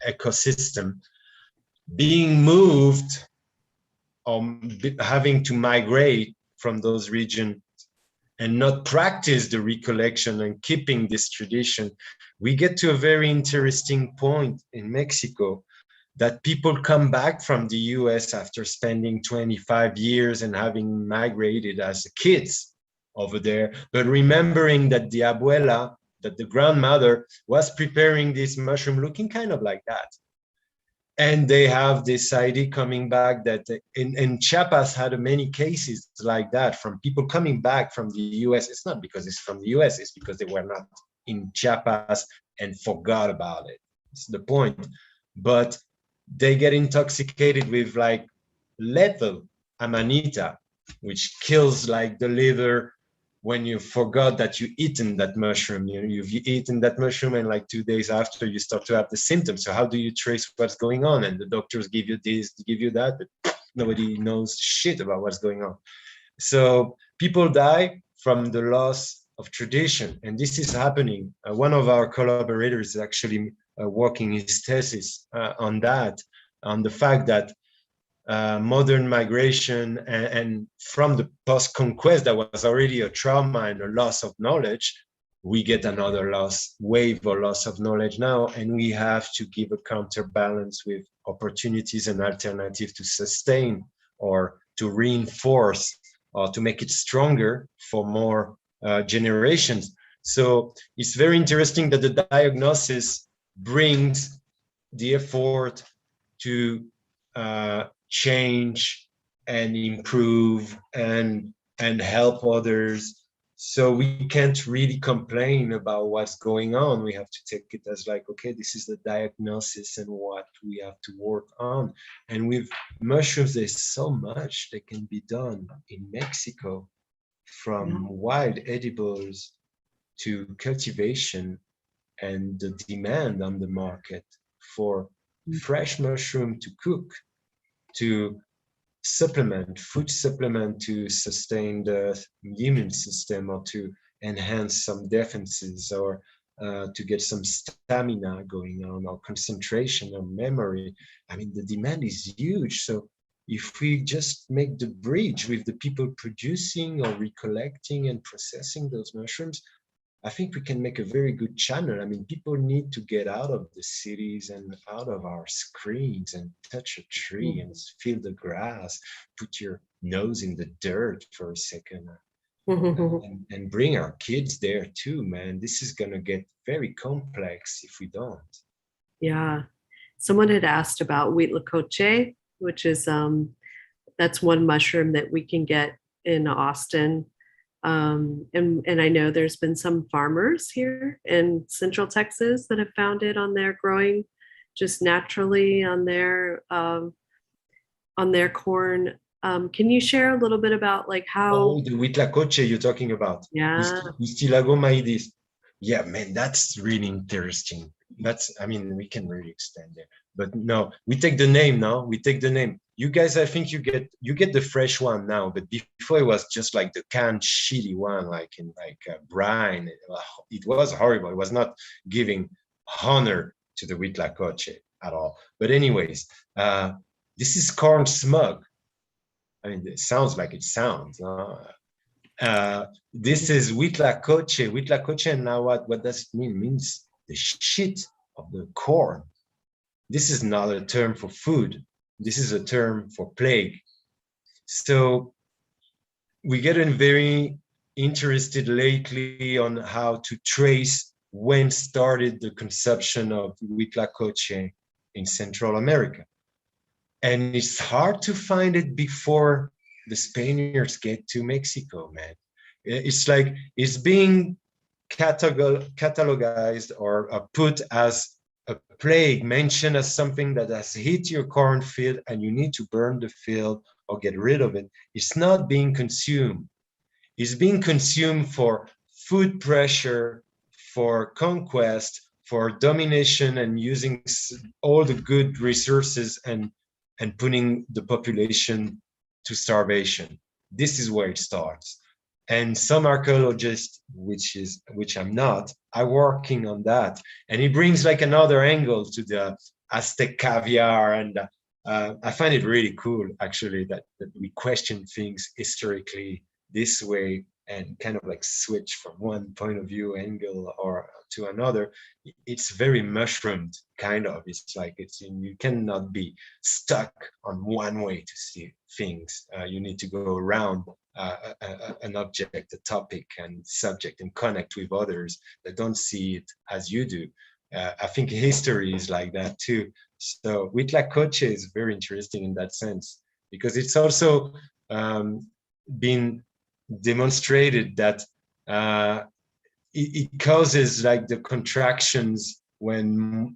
ecosystem, being moved or having to migrate from those regions and not practice the recollection and keeping this tradition, we get to a very interesting point in Mexico that people come back from the US after spending 25 years and having migrated as kids over there, but remembering that the abuela, that the grandmother was preparing this mushroom looking kind of like that. And they have this idea coming back that in Chiapas had many cases like that from people coming back from the US. It's not because it's from the US, it's because they were not in Chiapas and forgot about it. It's the point. But they get intoxicated with like lethal amanita, which kills like the liver when you forgot that you eaten that mushroom. You've eaten that mushroom, and like 2 days after you start to have the symptoms. So how do you trace what's going on? And the doctors give you this, give you that, but nobody knows shit about what's going on. So people die from the loss of tradition, and this is happening. One of our collaborators is actually working his thesis on that, on the fact that modern migration and from the post-conquest that was already a trauma and a loss of knowledge, we get another wave or loss of knowledge now, and we have to give a counterbalance with opportunities and alternatives to sustain or to reinforce or to make it stronger for more generations. So it's very interesting that the diagnosis brings the effort to change and improve and help others. So we can't really complain about what's going on. We have to take it as like, okay, this is the diagnosis and what we have to work on. And with mushrooms, there's so much that can be done in Mexico, from wild edibles to cultivation and the demand on the market for fresh mushroom to cook, to supplement, food supplement to sustain the immune system, or to enhance some defenses, or to get some stamina going on, or concentration or memory. I mean, the demand is huge. So if we just make the bridge with the people producing or recollecting and processing those mushrooms, I think we can make a very good channel. I mean, people need to get out of the cities and out of our screens and touch a tree and feel the grass, put your nose in the dirt for a second, and bring our kids there too, man. This is going to get very complex if we don't. Yeah. Someone had asked about huitlacoche, which is that's one mushroom that we can get in Austin. And I know there's been some farmers here in Central Texas that have found it on their growing just naturally on their corn. Can you share a little bit about like how? Oh, the huitlacoche you're talking about. Yeah. Huitzilagomaidis. Yeah, man, that's really interesting. I mean, we can really extend it. But no, we take the name now. We take the name. You guys, I think you get the fresh one now, but before it was just like the canned shitty one, like in brine. It was horrible. It was not giving honor to the huitlacoche at all. But anyways, this is corn smug. I mean, it sounds like it sounds. This is huitlacoche. Huitlacoche, now what does it mean? It means the shit of the corn. This is not a term for food. This is a term for plague. So we getting very interested lately on how to trace when started the consumption of huitlacoche in Central America. And it's hard to find it before the Spaniards get to Mexico, man. It's like it's being catalogized or put as a plague, mentioned as something that has hit your cornfield and you need to burn the field or get rid of it. It's not being consumed. It's being consumed for food pressure, for conquest, for domination, and using all the good resources and putting the population to starvation. This is where it starts. And some archaeologists, which I'm not, are working on that. And it brings like another angle to the Aztec caviar. And I find it really cool, actually, that we question things historically this way and kind of like switch from one point of view angle or to another. It's very mushroomed, kind of. It's like you cannot be stuck on one way to see things. You need to go around an object, a topic and subject, and connect with others that don't see it as you do. I think history is like that too. So huitlacoche is very interesting in that sense, because it's also been demonstrated that it causes like the contractions when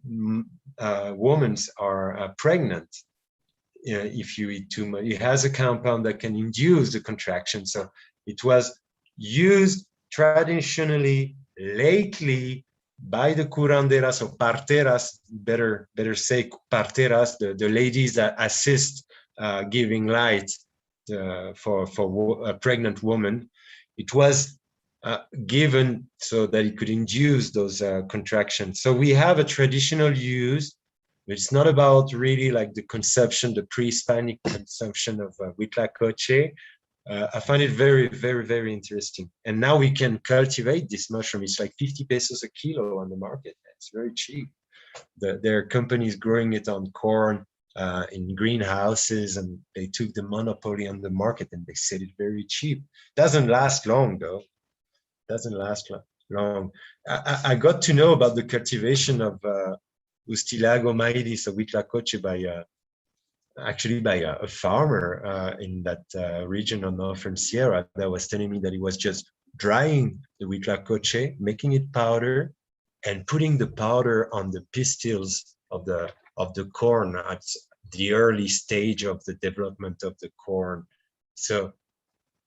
women are pregnant. If you eat too much, it has a compound that can induce the contraction. So it was used traditionally, lately, by the curanderas or parteras, better say parteras, the ladies that assist giving light for a pregnant woman. It was given so that it could induce those contractions. So we have a traditional use. It's not about really like the consumption, the pre-Hispanic consumption of Huitlacoche. I find it very, very, very interesting. And now we can cultivate this mushroom. It's like 50 pesos a kilo on the market. It's very cheap. There are companies growing it on corn in greenhouses, and they took the monopoly on the market and they sell it very cheap. Doesn't last long though. Doesn't last long. I got to know about the cultivation of Ustilago maidis or Huitlacoche by a farmer in that region on Northern Sierra that was telling me that he was just drying the Huitlacoche, making it powder, and putting the powder on the pistils of the corn at the early stage of the development of the corn. So,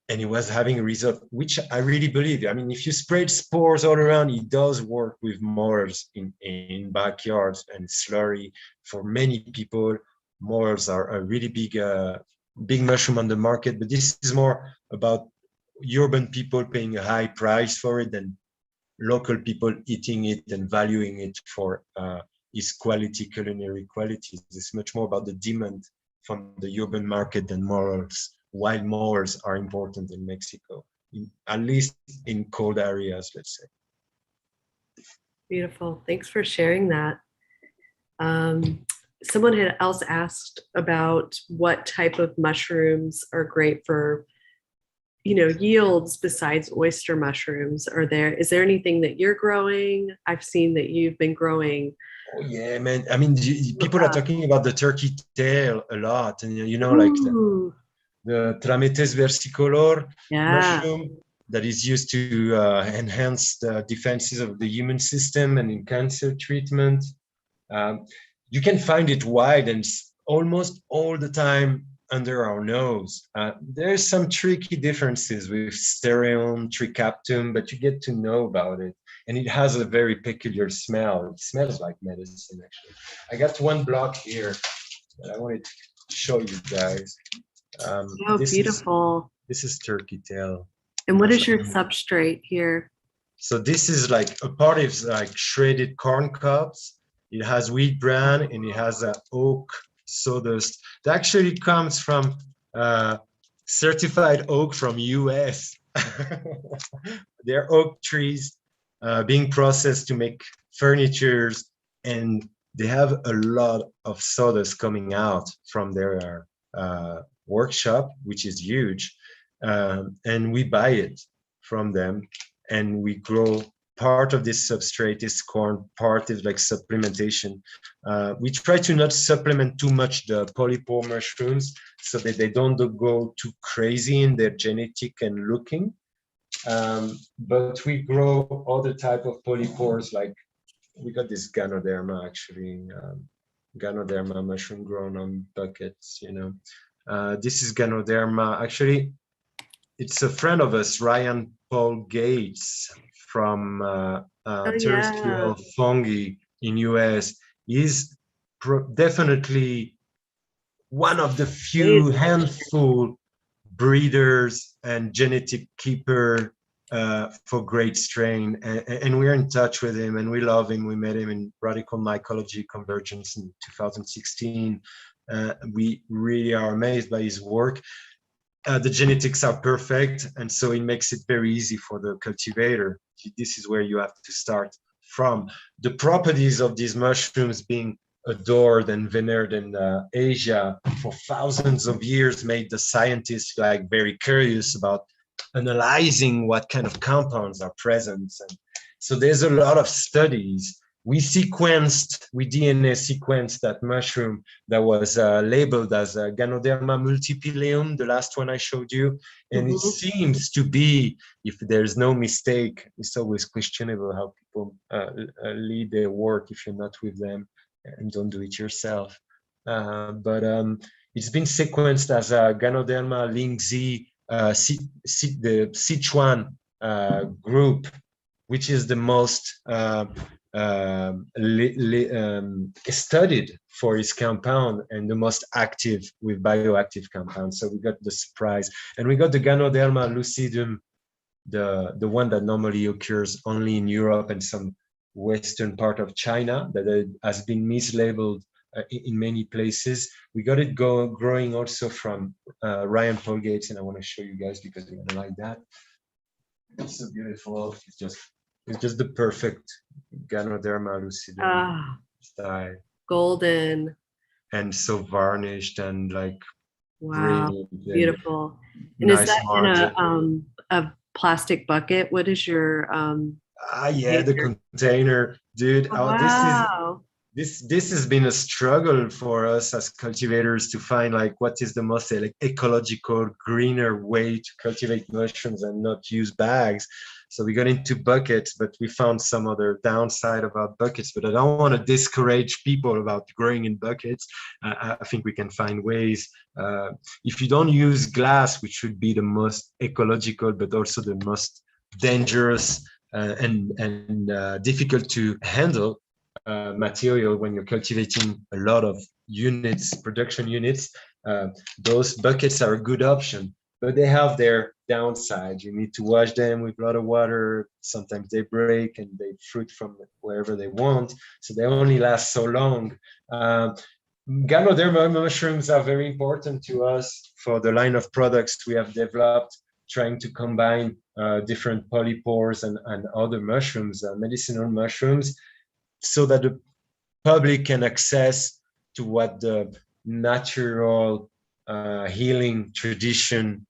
and he was having a result, which I really believe. I mean, if you spread spores all around, it does work with morels in backyards and slurry. For many people, morels are a really big mushroom on the market, but this is more about urban people paying a high price for it than local people eating it and valuing it for its quality, culinary qualities. It's much more about the demand from the urban market than morels. Wild morels are important in Mexico, at least in cold areas, let's say. Beautiful. Thanks for sharing that. Someone had else asked about what type of mushrooms are great for, yields besides oyster mushrooms. Is there anything that you're growing? I've seen that you've been growing. Oh yeah, man. I mean, people are talking about the turkey tail a lot, and like the Trametes versicolor mushroom that is used to enhance the defenses of the immune system and in cancer treatment. You can find it wild and almost all the time under our nose. There's some tricky differences with Stereon, Tricaptum, but you get to know about it. And it has a very peculiar smell. It smells like medicine, actually. I got one block here that I wanted to show you guys. Beautiful. This is turkey tail. And what is your substrate here? So this is like a part of like shredded corn cobs. It has wheat bran and it has oak sawdust. It actually comes from certified oak from US. They're oak trees being processed to make furnitures, and they have a lot of sawdust coming out from their workshop, which is huge, and we buy it from them, and we grow part of this substrate is corn, part is like supplementation. We try to not supplement too much the polypore mushrooms so that they don't go too crazy in their genetic and looking, but we grow other type of polypores, like we got this Ganoderma, actually, Ganoderma mushroom grown on buckets, this is Ganoderma. Actually, it's a friend of us, Ryan Paul Gates from Terrestrial Fungi in US. He's definitely one of the few handful breeders and genetic keeper for great strain. And we're in touch with him and we love him. We met him in Radical Mycology Convergence in 2016. We really are amazed by his work. The genetics are perfect, and so it makes it very easy for the cultivator. This is where you have to start from. The properties of these mushrooms being adored and venered in Asia for thousands of years made the scientists like very curious about analyzing what kind of compounds are present. And so there's a lot of studies we DNA sequenced that mushroom that was labeled as Ganoderma multipileum, the last one I showed you. And it seems to be, if there's no mistake, it's always questionable how people lead their work if you're not with them and don't do it yourself. But it's been sequenced as a Ganoderma lingzi, the Sichuan group, which is the most studied for its compound and the most active with bioactive compounds. So we got the surprise, and we got the Ganoderma lucidum, the one that normally occurs only in Europe and some western part of China, that has been mislabeled in many places. We got it growing also from Ryan Paul Gates, and I want to show you guys because you're gonna like that. It's so beautiful. It's just the perfect Ganoderma lucidum style. Golden. And so varnished and like wow, beautiful. And nice is that margin. in a plastic bucket? What is your yeah, the container, dude. Oh, wow. This has been a struggle for us as cultivators to find like what is the most ecological, greener way to cultivate mushrooms and not use bags. So we got into buckets, but we found some other downside about buckets. But I don't want to discourage people about growing in buckets. I think we can find ways. If you don't use glass, which should be the most ecological, but also the most dangerous and difficult to handle material when you're cultivating a lot of units, production units, those buckets are a good option, but they have their downside. You need to wash them with a lot of water. Sometimes they break and they fruit from wherever they want, so they only last so long. Ganoderma mushrooms are very important to us for the line of products we have developed, trying to combine different polypores and other mushrooms, medicinal mushrooms, so that the public can access to what the natural healing tradition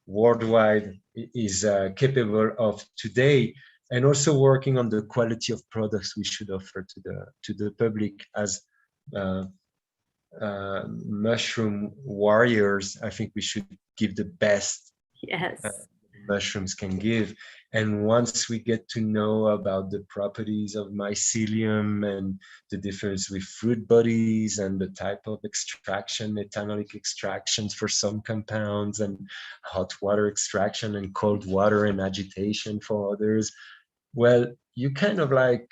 worldwide is capable of today, and also working on the quality of products we should offer to the public as mushroom warriors. I think we should give the best mushrooms can give. And once we get to know about the properties of mycelium and the difference with fruit bodies and the type of extraction, ethanolic extractions for some compounds, and hot water extraction and cold water and agitation for others, well, you kind of like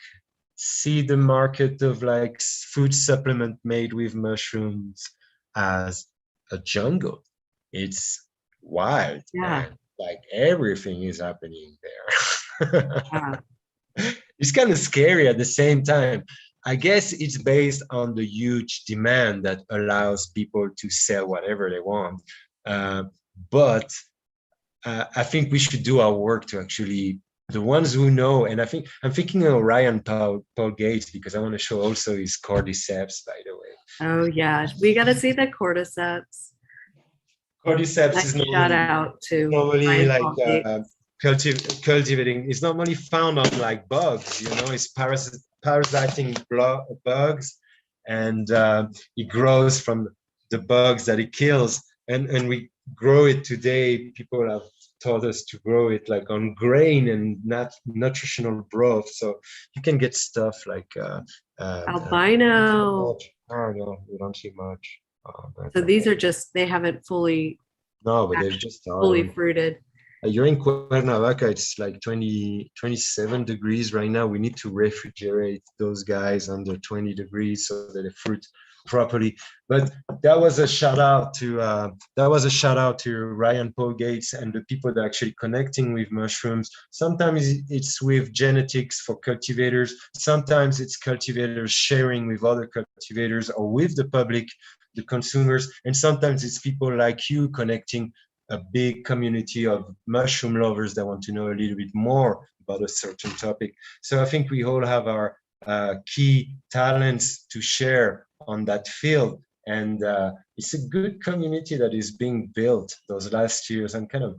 see the market of like food supplement made with mushrooms as a jungle. It's wild, man. Like everything is happening there. It's kind of scary at the same time. I guess it's based on the huge demand that allows people to sell whatever they want. But I think we should do our work to actually, the ones who know, and I'm thinking of Ryan Paul Gates, because I want to show also his cordyceps, by the way. Oh yeah, we got to see the cordyceps. Cordyceps is normally like cultivating. It's normally found on like bugs, you know, it's parasiting bugs, and it grows from the bugs that it kills. And we grow it today. People have taught us to grow it like on grain and not nutritional broth. So you can get stuff like albino. Oh no, we don't see much. So these are just, they haven't fully. No, but they're just fully fruited. You're in Cuernavaca, it's like 27 degrees right now. We need to refrigerate those guys under 20 degrees so that they fruit properly. But that was a shout out to Ryan Paul Gates and the people that are actually connecting with mushrooms. Sometimes it's with genetics for cultivators. Sometimes it's cultivators sharing with other cultivators or with the public, the consumers. And sometimes it's people like you connecting a big community of mushroom lovers that want to know a little bit more about a certain topic. So I think we all have our key talents to share on that field. And it's a good community that is being built those last years. I'm kind of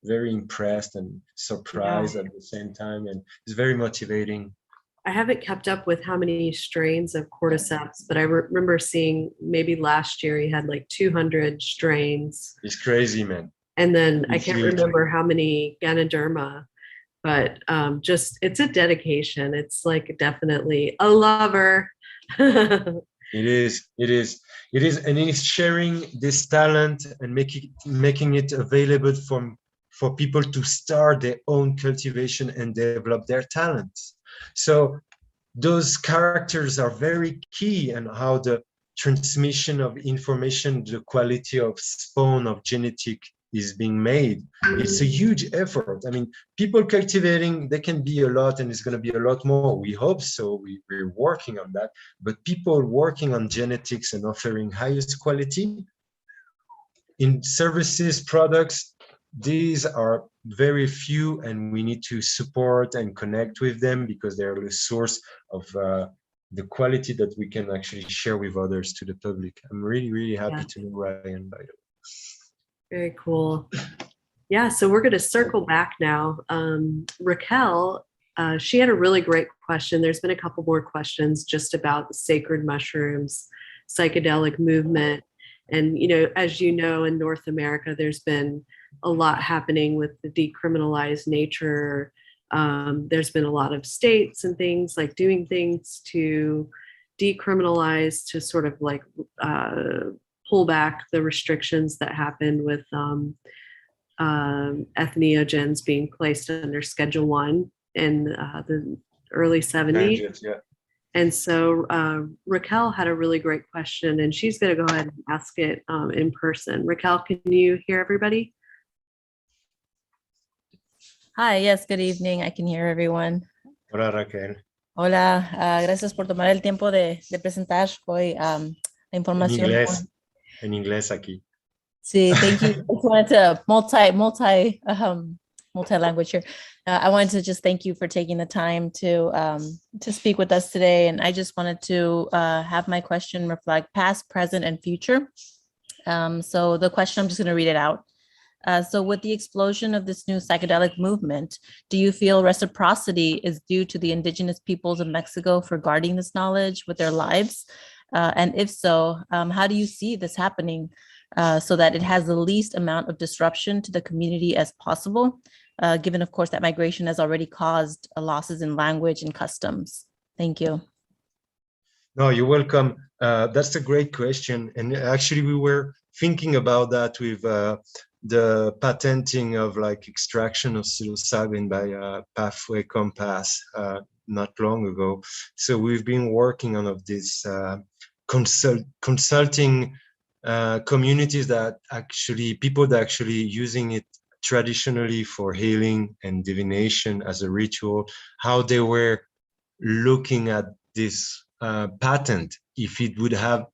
very impressed and surprised at the same time, and it's very motivating. I haven't kept up with how many strains of cordyceps, but I remember seeing maybe last year he had like 200 strains. It's crazy, man. And then I It's can't huge. remember how many Ganoderma, but just it's a dedication. It's like definitely a lover. It is, it is, it is, and it's sharing this talent and making it available for people to start their own cultivation and develop their talents. So those characters are very key in how the transmission of information, the quality of spawn of genetic is being made. It's a huge effort. I mean, people cultivating, they can be a lot, and it's going to be a lot more. We hope so. We're working on that. But people working on genetics and offering highest quality in services, products, these are very few, and we need to support and connect with them because they're the source of the quality that we can actually share with others to the public. I'm really, really happy to know Ryan, by the way. Very cool. Yeah, so we're going to circle back now. Raquel, she had a really great question. There's been a couple more questions just about the sacred mushrooms, psychedelic movement. And, you know, as you know, in North America, there's been a lot happening with the decriminalized nature. There's been a lot of states and things like doing things to decriminalize, to sort of like pull back the restrictions that happened with entheogens being placed under Schedule 1 in the early 70s. Yeah. And so Raquel had a really great question, and she's going to go ahead and ask it in person. Raquel, can you hear everybody? Hi, yes, good evening. I can hear everyone. Hola, Raquel. Hola, gracias por tomar el tiempo de presentar hoy la información. En inglés aquí. Sí, thank you. I just wanted to multi-language here. I wanted to just thank you for taking the time to speak with us today. And I just wanted to have my question reflect past, present, and future. So the question, I'm just going to read it out. So with the explosion of this new psychedelic movement, do you feel reciprocity is due to the indigenous peoples of Mexico for guarding this knowledge with their lives? And if so, how do you see this happening so that it has the least amount of disruption to the community as possible, given, of course, that migration has already caused losses in language and customs? Thank you. No, you're welcome. That's a great question. And actually, we were thinking about that with the patenting of like extraction of psilocybin by Pathway Compass not long ago. So we've been working on this consulting communities that actually, people that actually using it traditionally for healing and divination as a ritual, how they were looking at this patent, if it would have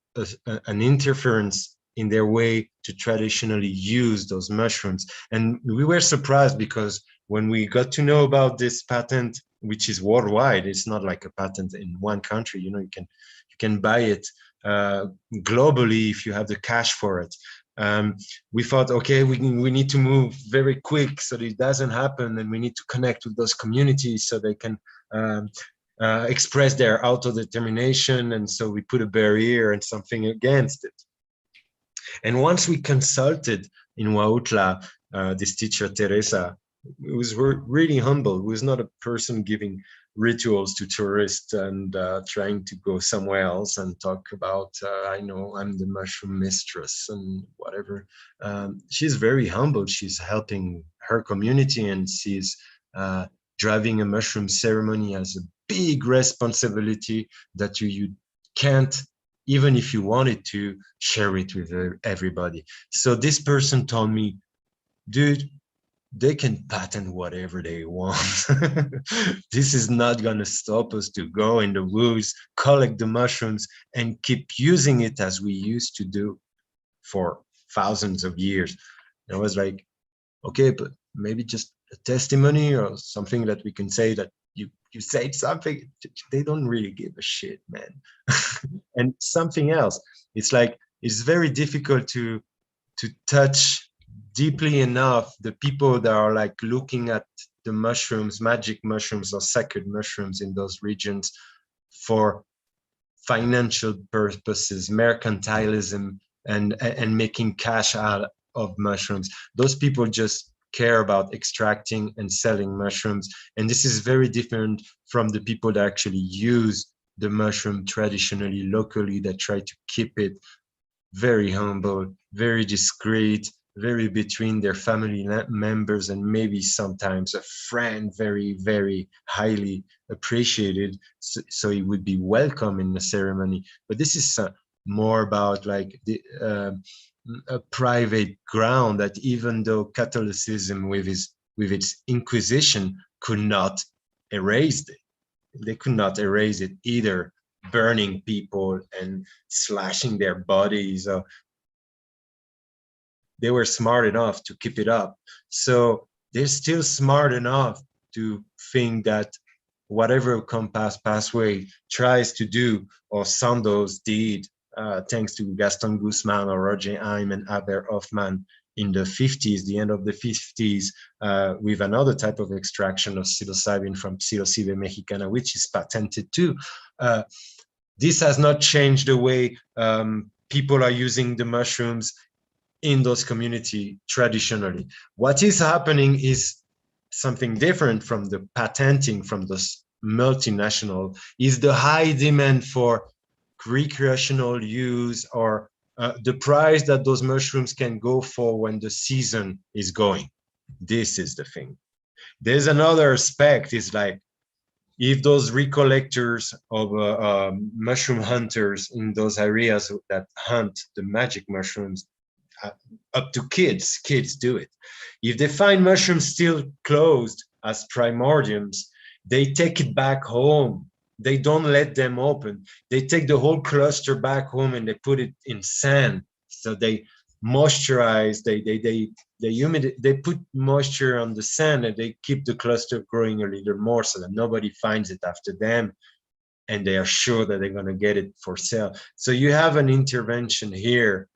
an interference in their way to traditionally use those mushrooms. And we were surprised because when we got to know about this patent, which is worldwide, it's not like a patent in one country, you know, you can buy it globally if you have the cash for it. We thought, okay, we need to move very quick so that it doesn't happen, and we need to connect with those communities so they can express their autodetermination. And so we put a barrier and something against it. And once we consulted in Huautla, this teacher, Teresa, who was really humble, who was not a person giving rituals to tourists and trying to go somewhere else and talk about, I know I'm the mushroom mistress and whatever. She's very humble. She's helping her community, and she's driving a mushroom ceremony as a big responsibility that you can't, even if you wanted to, share it with everybody. So this person told me, dude, they can patent whatever they want. This is not going to stop us to go in the woods, collect the mushrooms, and keep using it as we used to do for thousands of years. And I was like, okay, but maybe just a testimony or something that we can say that you said something. They don't really give a shit, man. And something else, it's like, it's very difficult to touch deeply enough the people that are like looking at the mushrooms, magic mushrooms or sacred mushrooms in those regions for financial purposes, mercantilism, and making cash out of mushrooms. Those people just care about extracting and selling mushrooms. And this is very different from the people that actually use the mushroom traditionally, locally, that try to keep it very humble, very discreet, very between their family members, and maybe sometimes a friend, very, very highly appreciated, so it would be welcome in the ceremony. But this is more about like a private ground that, even though Catholicism with its Inquisition could not erase it, they could not erase it either, burning people and slashing their bodies. They were smart enough to keep it up. So they're still smart enough to think that whatever Compass Pathway tries to do, or Sandoz did, thanks to Gaston Guzman or Roger Heim and Albert Hoffman in the 50s, the end of the 50s, with another type of extraction of psilocybin from Psilocybe mexicana, which is patented too. This has not changed the way people are using the mushrooms in those communities traditionally. What is happening is something different from the patenting from those multinational, is the high demand for recreational use, or the price that those mushrooms can go for when the season is going. This is the thing. There's another aspect, is like, if those recollectors of mushroom hunters in those areas that hunt the magic mushrooms, up to kids do it. If they find mushrooms still closed as primordiums, they take it back home. They don't let them open. They take the whole cluster back home and they put it in sand. So they moisturize, they put moisture on the sand, and they keep the cluster growing a little more so that nobody finds it after them, and they are sure that they're going to get it for sale. So you have an intervention here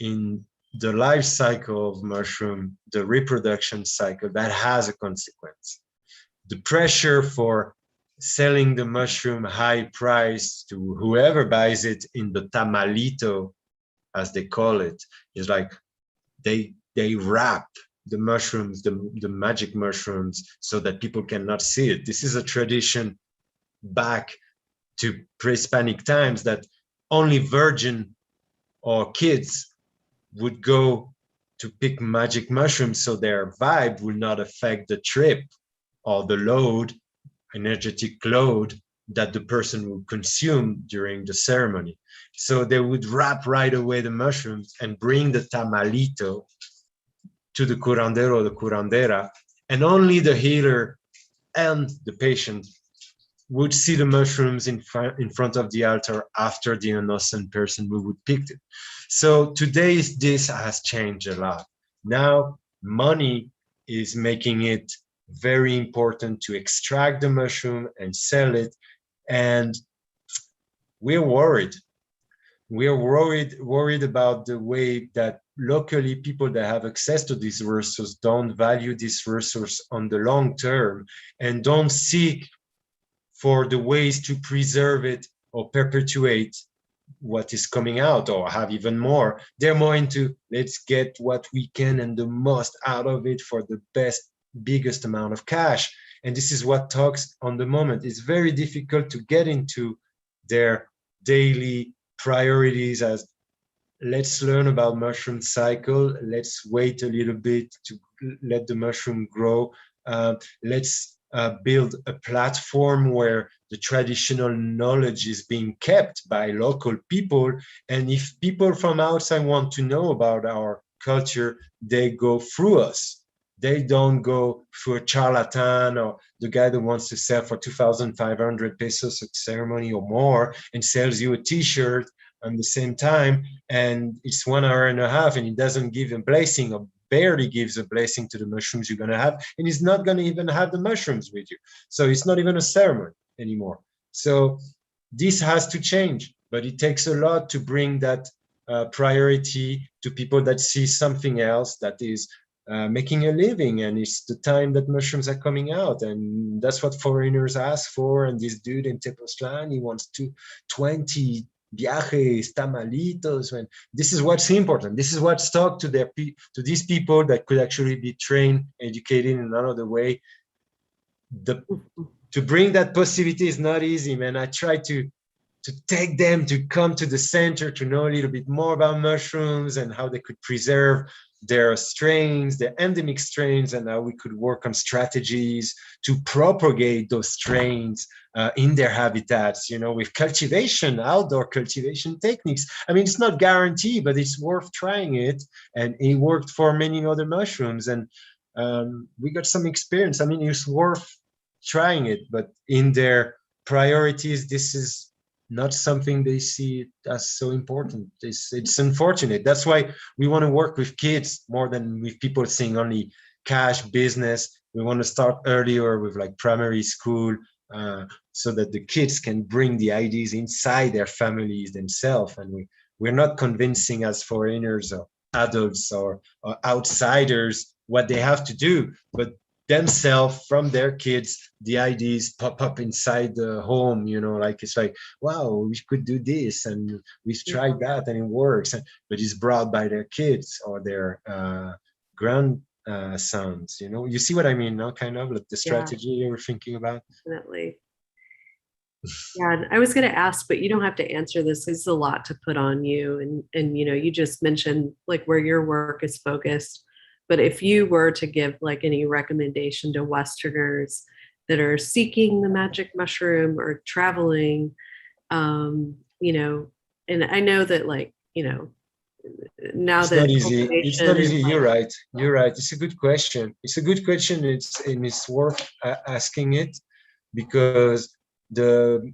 in the life cycle of mushroom, the reproduction cycle, that has a consequence. The pressure for selling the mushroom high price to whoever buys it in the tamalito, as they call it, is like they wrap the mushrooms, the magic mushrooms, so that people cannot see it. This is a tradition back to pre-Hispanic times, that only virgin or kids would go to pick magic mushrooms, so their vibe will not affect the trip or the load, energetic load, that the person would consume during the ceremony. So they would wrap right away the mushrooms and bring the tamalito to the curandero or the curandera, and only the healer and the patient would see the mushrooms in front of the altar after the innocent person who would pick it. So today, this has changed a lot. Now, money is making it very important to extract the mushroom and sell it. And we're worried. We're worried about the way that locally people that have access to these resources don't value this resource on the long term, and don't seek for the ways to preserve it or perpetuate what is coming out, or have even more. They're more into, let's get what we can and the most out of it for the biggest amount of cash. And this is what talks on the moment. It's very difficult to get into their daily priorities, as let's learn about mushroom cycle, let's wait a little bit to let the mushroom grow, let's build a platform where the traditional knowledge is being kept by local people. And if people from outside want to know about our culture, they go through us. They don't go through a charlatan or the guy that wants to sell for 2,500 pesos a ceremony or more and sells you a t-shirt at the same time, and it's 1 hour and a half, and he doesn't give a blessing, or barely gives a blessing to the mushrooms you're going to have, and he's not going to even have the mushrooms with you. So it's not even a ceremony anymore. So this has to change, but it takes a lot to bring that priority to people that see something else, that is making a living, and it's the time that mushrooms are coming out, and that's what foreigners ask for. And this dude in Tepoztlan, he wants 20 viajes, tamalitos, and this is what's important. This is what's talk to to these people that could actually be trained, educated in another way. To bring that positivity is not easy, man. I try to take them to come to the center to know a little bit more about mushrooms and how they could preserve their strains, their endemic strains, and how we could work on strategies to propagate those strains in their habitats, with cultivation, outdoor cultivation techniques. I mean, it's not guaranteed, but it's worth trying it. And it worked for many other mushrooms. And we got some experience. I mean, it's worth trying it, but in their priorities, this is not something they see as so important. It's unfortunate. That's why we want to work with kids more than with people seeing only cash business. We want to start earlier with like primary school, so that the kids can bring the ideas inside their families themselves. And we're not convincing as foreigners or adults or outsiders what they have to do, but themselves, from their kids, the ideas pop up inside the home, like it's like, wow, we could do this, and we've tried that and it works, but it's brought by their kids or their grandsons. You see what I mean now, kind of like the strategy you were thinking about. Definitely. Yeah, and I was going to ask, but you don't have to answer this. It's a lot to put on you, and you just mentioned like where your work is focused. But if you were to give like any recommendation to Westerners that are seeking the magic mushroom or traveling, and I know that now it's that not easy. It's not easy. You're right. It's a good question. It's worth asking it, because the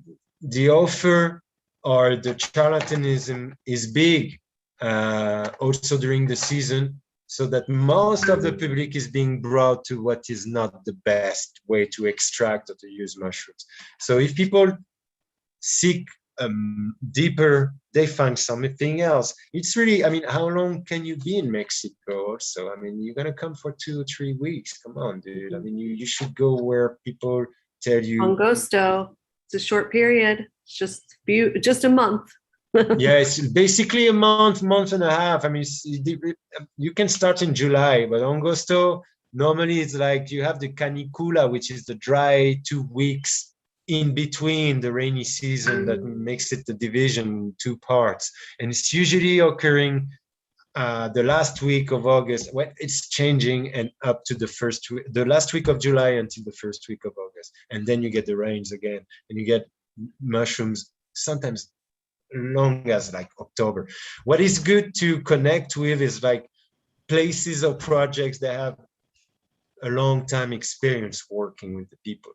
offer or the charlatanism is big, also during the season, so that most of the public is being brought to what is not the best way to extract or to use mushrooms. So if people seek deeper, they find something else. It's really, I mean, how long can you be in Mexico also? I mean, you're going to come for 2 or 3 weeks. Come on, dude. I mean, you should go where people tell you. Hongosto, it's a short period. It's just a month. Yeah, it's basically a month and a half. I mean, you can start in July, but Hongosto, normally it's like you have the canicula, which is the dry 2 weeks in between the rainy season that makes it the division in 2 parts. And it's usually occurring the last week of August. Well, it's changing, and up to the last week of July until the first week of August. And then you get the rains again, and you get mushrooms sometimes long as like October. What is good to connect with is like places or projects that have a long time experience working with the people.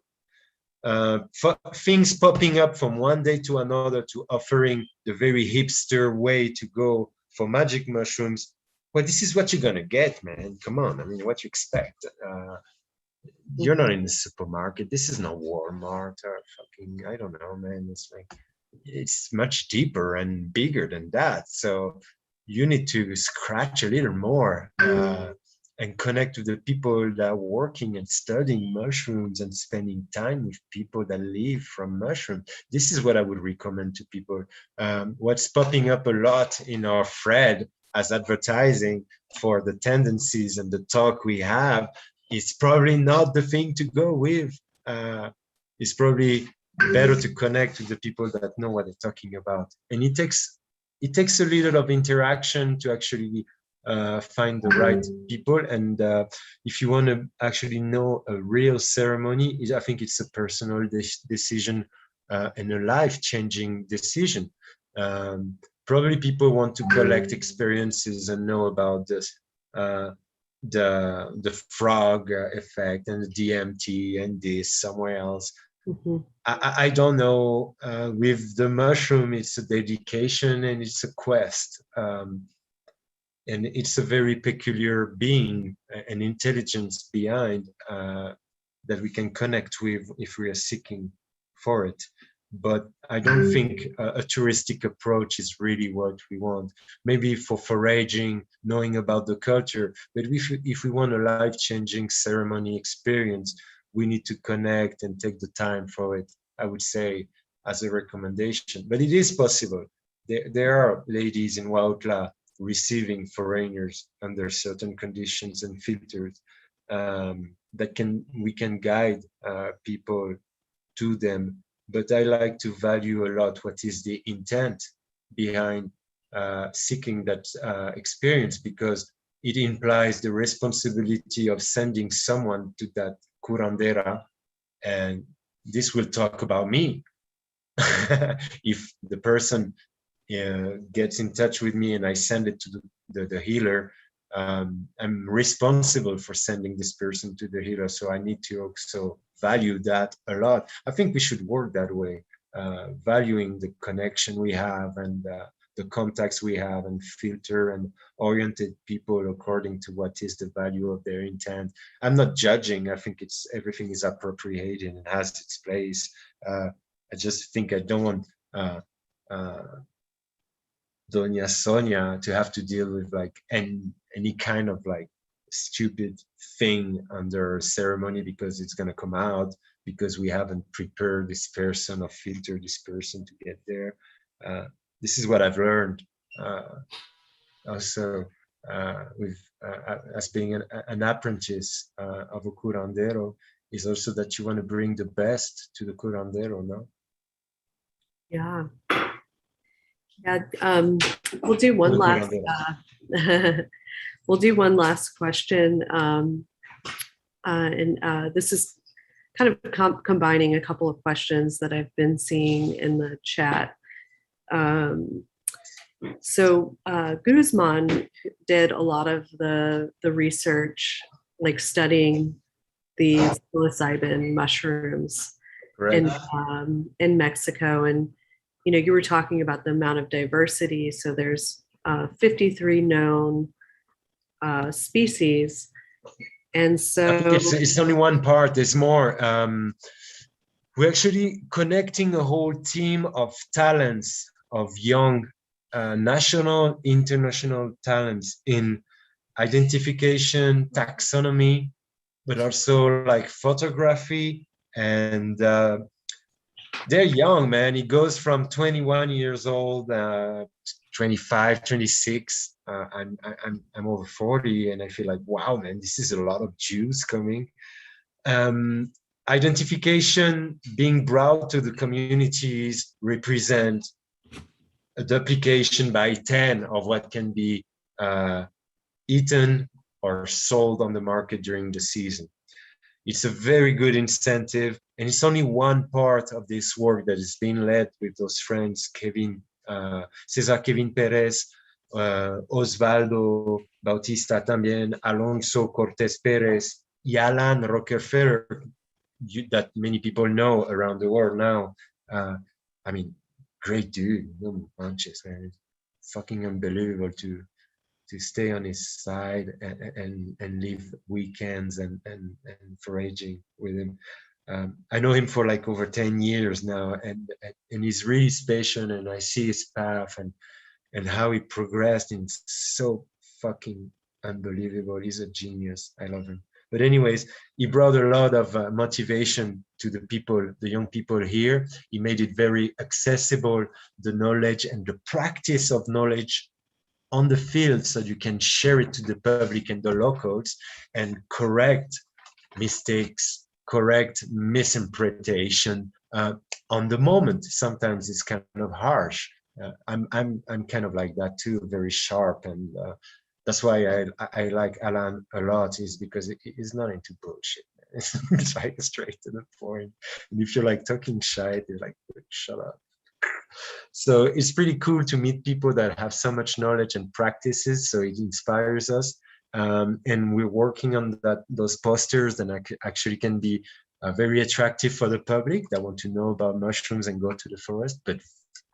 Things popping up from one day to another to offering the very hipster way to go for magic mushrooms. Well, this is what you're gonna get, man. Come on, I mean, what you expect? You're not in the supermarket. This is not Walmart or fucking, I don't know, man. It's much deeper and bigger than that. So you need to scratch a little more and connect with the people that are working and studying mushrooms and spending time with people that live from mushrooms. This is what I would recommend to people. What's popping up a lot in our thread as advertising for the tendencies and the talk we have is probably not the thing to go with. It's probably better to connect with the people that know what they're talking about. And it takes a little of interaction to actually find the right people. And if you want to actually know a real ceremony, I think it's a personal decision and a life-changing decision. Probably people want to collect experiences and know about this, the frog effect and the DMT and this somewhere else. I don't know. With the mushroom, it's a dedication and it's a quest. And it's a very peculiar being, an intelligence behind that we can connect with if we are seeking for it. but I don't think a touristic approach is really what we want. Maybe for foraging, knowing about the culture, but if we want a life-changing ceremony experience, we need to connect and take the time for it, I would say, as a recommendation. But it is possible. There are ladies in Huautla receiving foreigners under certain conditions and filters that we can guide people to them. But I like to value a lot what is the intent behind seeking that experience, because it implies the responsibility of sending someone to that curandera, and this will talk about me. If the person gets in touch with me and I send it to the healer, I'm responsible for sending this person to the healer. So I need to also value that a lot. I think we should work that way, valuing the connection we have and the contacts we have, and filter and oriented people according to what is the value of their intent. I'm not judging. I think everything is appropriated and has its place. I just think I don't want Doña Sonia to have to deal with like any kind of like stupid thing under a ceremony because it's going to come out because we haven't prepared this person or filtered this person to get there. This is what I've learned also with as being an apprentice of a curandero, is also that you want to bring the best to the curandero, no? Yeah. Yeah. We'll do one last. We'll do one last question, and this is kind of combining a couple of questions that I've been seeing in the chat. So Guzman did a lot of the research, like studying these psilocybin mushrooms in Mexico, and you were talking about the amount of diversity. So there's 53 known species, and so it's only one part. There's more. We're actually connecting a whole team of talents, of young national, international talents in identification, taxonomy, but also like photography. And they're young, man. It goes from 21 years old, 25, 26. I'm over 40, and I feel like, wow, man, this is a lot of Jews coming. Identification being brought to the communities represent a duplication by 10 of what can be eaten or sold on the market during the season. It's a very good incentive, and it's only one part of this work that is being led with those friends, César Kevin Perez, Osvaldo Bautista también, Alonso Cortés Pérez, y Alan Rockefeller, that many people know around the world now. I mean, great dude, no bunches, man. It's fucking unbelievable to stay on his side and live weekends and foraging with him. I know him for like over 10 years now, and he's really special, and I see his path and how he progressed, and so fucking unbelievable. He's a genius. I love him. But anyways, he brought a lot of motivation to the people, the young people here. He made it very accessible, the knowledge and the practice of knowledge on the field, so you can share it to the public and the locals and correct mistakes, correct misinterpretation on the moment. Sometimes it's kind of harsh. I'm kind of like that too, very sharp, and that's why I like Alan a lot, is because he's not into bullshit. It's like straight to the point. And if you're like talking shit, you're like, shut up. So it's pretty cool to meet people that have so much knowledge and practices. So it inspires us, and we're working on those posters that actually can be very attractive for the public that want to know about mushrooms and go to the forest, but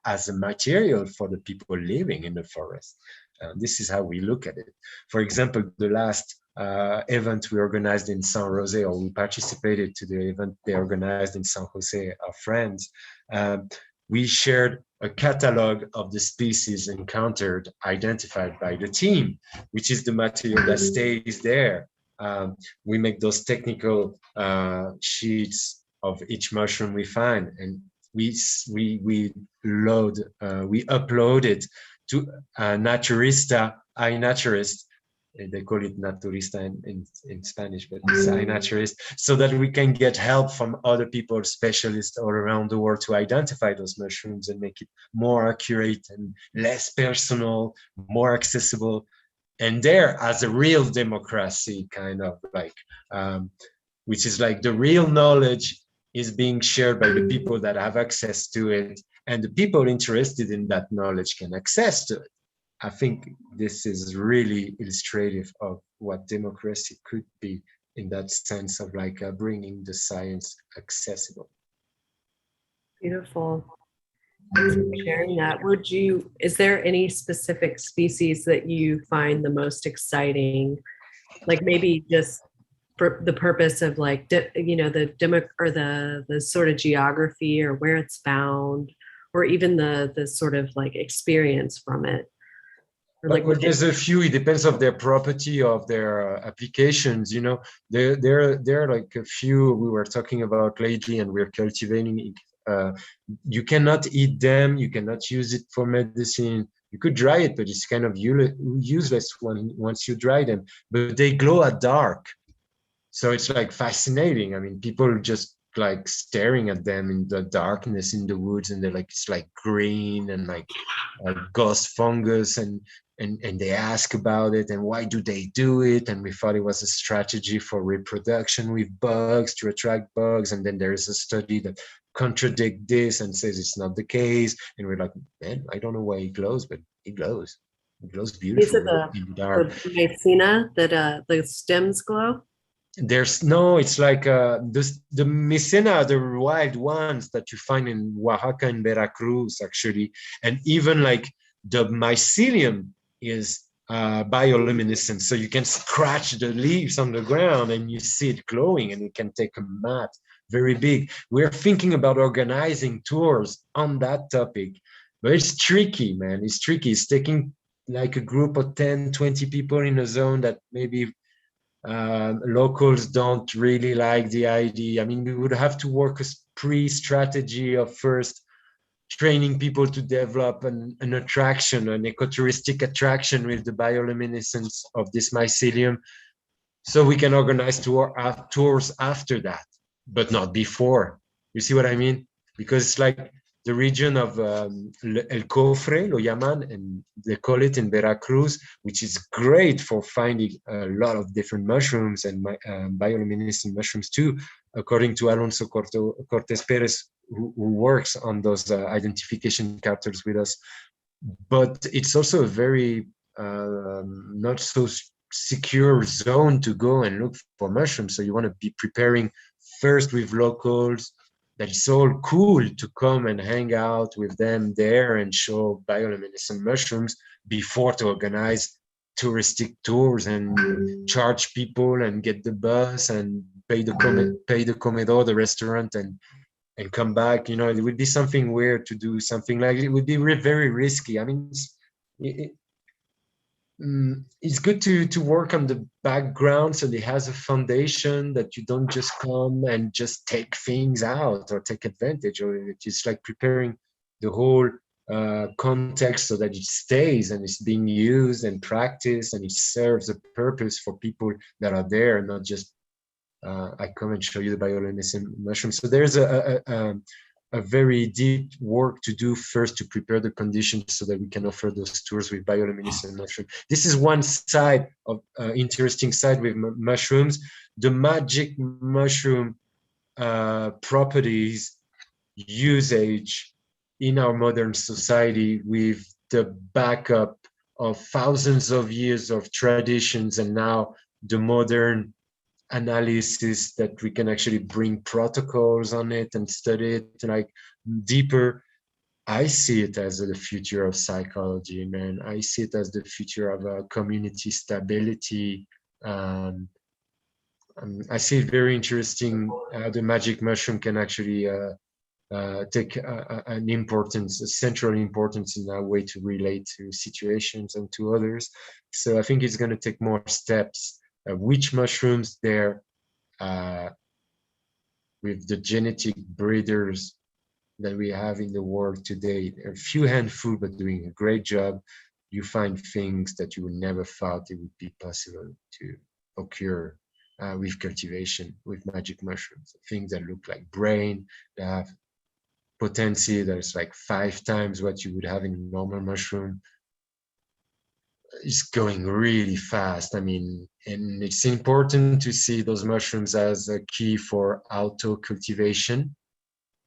as a material for the people living in the forest. This is how we look at it. For example, the last event we organized in San Jose, or we participated to the event they organized in San Jose, our friends, we shared a catalog of the species encountered, identified by the team, which is the material that stays there. We make those technical sheets of each mushroom we find, and we upload it to Naturista, iNaturist. They call it naturista in Spanish, but it's iNaturist, so that we can get help from other people, specialists all around the world, to identify those mushrooms and make it more accurate and less personal, more accessible. And there, as a real democracy, kind of like, which is like the real knowledge is being shared by the people that have access to it, and the people interested in that knowledge can access to it. I think this is really illustrative of what democracy could be, in that sense of like bringing the science accessible. Beautiful. Thanks for sharing that. Is there any specific species that you find the most exciting? Like maybe just for the purpose of like, the sort of geography or where it's found, or even the sort of like experience from it. Like, well, there's a few. It depends of their property, of their applications. You know, there are like a few we were talking about lately, and we're cultivating. You cannot eat them. You cannot use it for medicine. You could dry it, but it's kind of useless once you dry them. But they glow at dark, so it's like fascinating. I mean, people just like staring at them in the darkness in the woods, and they're like, it's like green and like ghost fungus, and they ask about it and why do they do it, and we thought it was a strategy for reproduction with bugs, to attract bugs, and then there is a study that contradicts this and says it's not the case, and we're like, man, I don't know why it glows, but it glows. It glows beautifully in the dark. The mycena that the stems glow? There's no, it's like the mycena, the wild ones that you find in Oaxaca and Veracruz, actually, and even like the mycelium is bioluminescent, so you can scratch the leaves on the ground and you see it glowing, and you can take a mat very big. We're thinking about organizing tours on that topic, but it's tricky, man. It's tricky. It's taking like a group of 10, 20 people in a zone that maybe locals don't really like the idea. I mean, we would have to work a pre-strategy of first training people to develop an attraction, an ecotouristic attraction with the bioluminescence of this mycelium, so we can organize tours after that, but not before. You see what I mean? Because it's like the region of El Cofre, lo llaman, and they call it in Veracruz, which is great for finding a lot of different mushrooms and bioluminescent mushrooms too, according to Alonso Cortés Perez, who works on those identification characters with us. But it's also a very not so secure zone to go and look for mushrooms. So you want to be preparing first with locals, that it's all cool to come and hang out with them there and show bioluminescent mushrooms before to organize touristic tours and charge people and get the bus and pay the comedor, the restaurant, and come back. You know, it would be something weird to do something like it. It would be very risky. I mean, it's good to work on the background, so it has a foundation that you don't just come and just take things out or take advantage of it. It's like preparing the whole context so that it stays and it's being used and practiced, and it serves a purpose for people that are there, not just I come and show you the bioluminescent mushroom. So there's a very deep work to do first to prepare the conditions so that we can offer those tours with bioluminescent mushrooms. This is one side of interesting side with mushrooms. The magic mushroom properties usage in our modern society, with the backup of thousands of years of traditions, and now the modern analysis that we can actually bring protocols on it and study it like deeper. I see it as the future of psychology, man. I see it as the future of community stability, I see it very interesting how the magic mushroom can actually take an importance, a central importance in our way to relate to situations and to others. So I think it's going to take more steps. Which mushrooms there, with the genetic breeders that we have in the world today, a few handful, but doing a great job. You find things that you would never thought it would be possible to occur with cultivation, with magic mushrooms. Things that look like brain, that have potency that's like 5 times what you would have in a normal mushroom. It's going really fast. I mean, and it's important to see those mushrooms as a key for auto cultivation,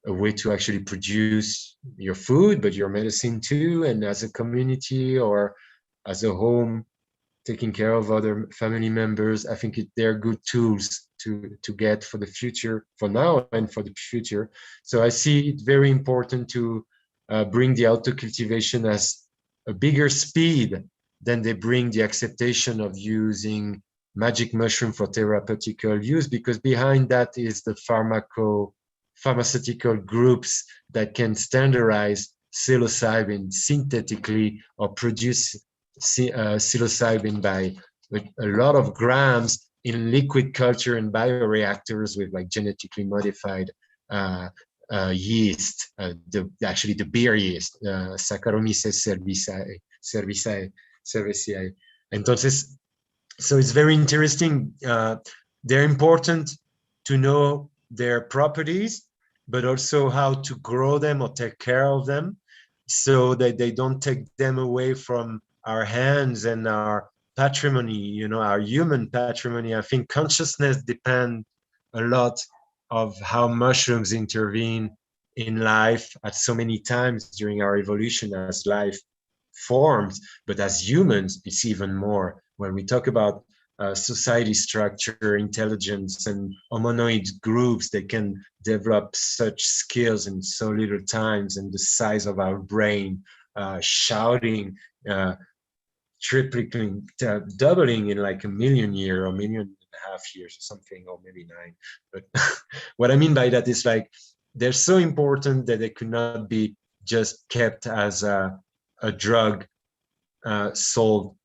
a way to actually produce your food, but your medicine too, and as a community or as a home, taking care of other family members. I think they're good tools to get for the future, for now and for the future. So I see it very important to bring the auto cultivation as a bigger speed than they bring the acceptation of using magic mushroom for therapeutical use, because behind that is the pharmaceutical groups that can standardize psilocybin synthetically or produce psilocybin by a lot of grams in liquid culture and bioreactors with like genetically modified yeast, actually the beer yeast, Saccharomyces cerevisiae. Entonces, so it's very interesting. They're important to know their properties, but also how to grow them or take care of them so that they don't take them away from our hands and our patrimony, you know, our human patrimony. I think consciousness depends a lot of how mushrooms intervene in life at so many times during our evolution as life forms, but as humans, it's even more. When we talk about society structure, intelligence, and hominoid groups, they can develop such skills in so little times, and the size of our brain, shouting, tripling, doubling in like 1,000,000 years or 1.5 years or something, or maybe 9. But what I mean by that is like, they're so important that they could not be just kept as a drug sold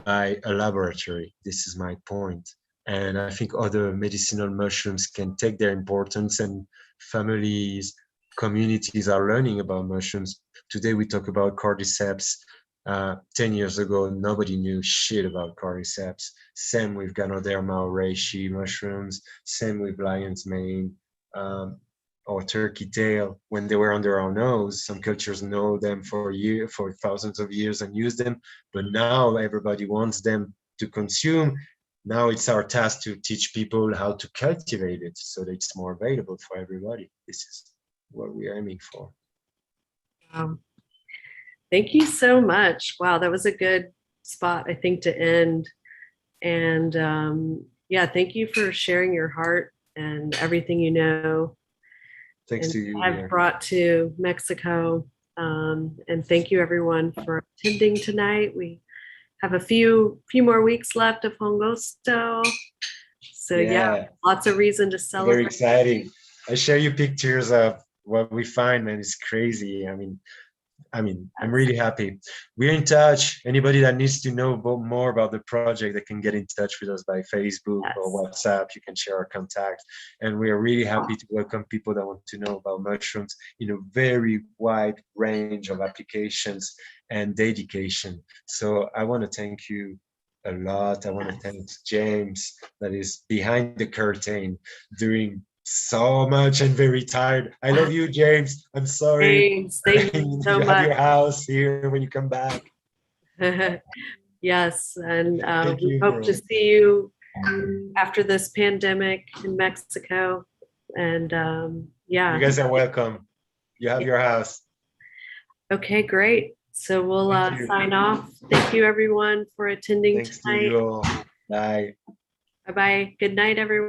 by a laboratory. This is my point. And I think other medicinal mushrooms can take their importance, and families, communities are learning about mushrooms. Today we talk about cordyceps. 10 years ago, nobody knew shit about cordyceps. Same with Ganoderma reishi mushrooms, same with lion's mane, or turkey tail. When they were under our nose, some cultures know them for thousands of years and use them, but now everybody wants them to consume. Now it's our task to teach people how to cultivate it so that it's more available for everybody. This is what we're aiming for. Thank you so much. Wow, that was a good spot, I think, to end. And yeah, thank you for sharing your heart and everything you know. Thanks to you. I've brought to Mexico. And thank you everyone for attending tonight. We have a few more weeks left of Hongosto. So yeah, lots of reason to celebrate. Very exciting. I share you pictures of what we find, man. It's crazy. I mean, I'm really happy. We're in touch. Anybody that needs to know more about the project, they can get in touch with us by Facebook or WhatsApp. You can share our contact. And we are really happy to welcome people that want to know about mushrooms in a very wide range of applications and dedication. So I want to thank you a lot. I want to thank James, that is behind the curtain, doing so much and very tired. I love you, James. I'm sorry. James, thank you so you much. have your house here when you come back. Yes, and we hope to see you after this pandemic in Mexico. And yeah, you guys are welcome. You have your house. Okay, great. So we'll sign off. Thank you everyone for attending Thanks tonight. to you all. Bye. Bye-bye. Good night, everyone.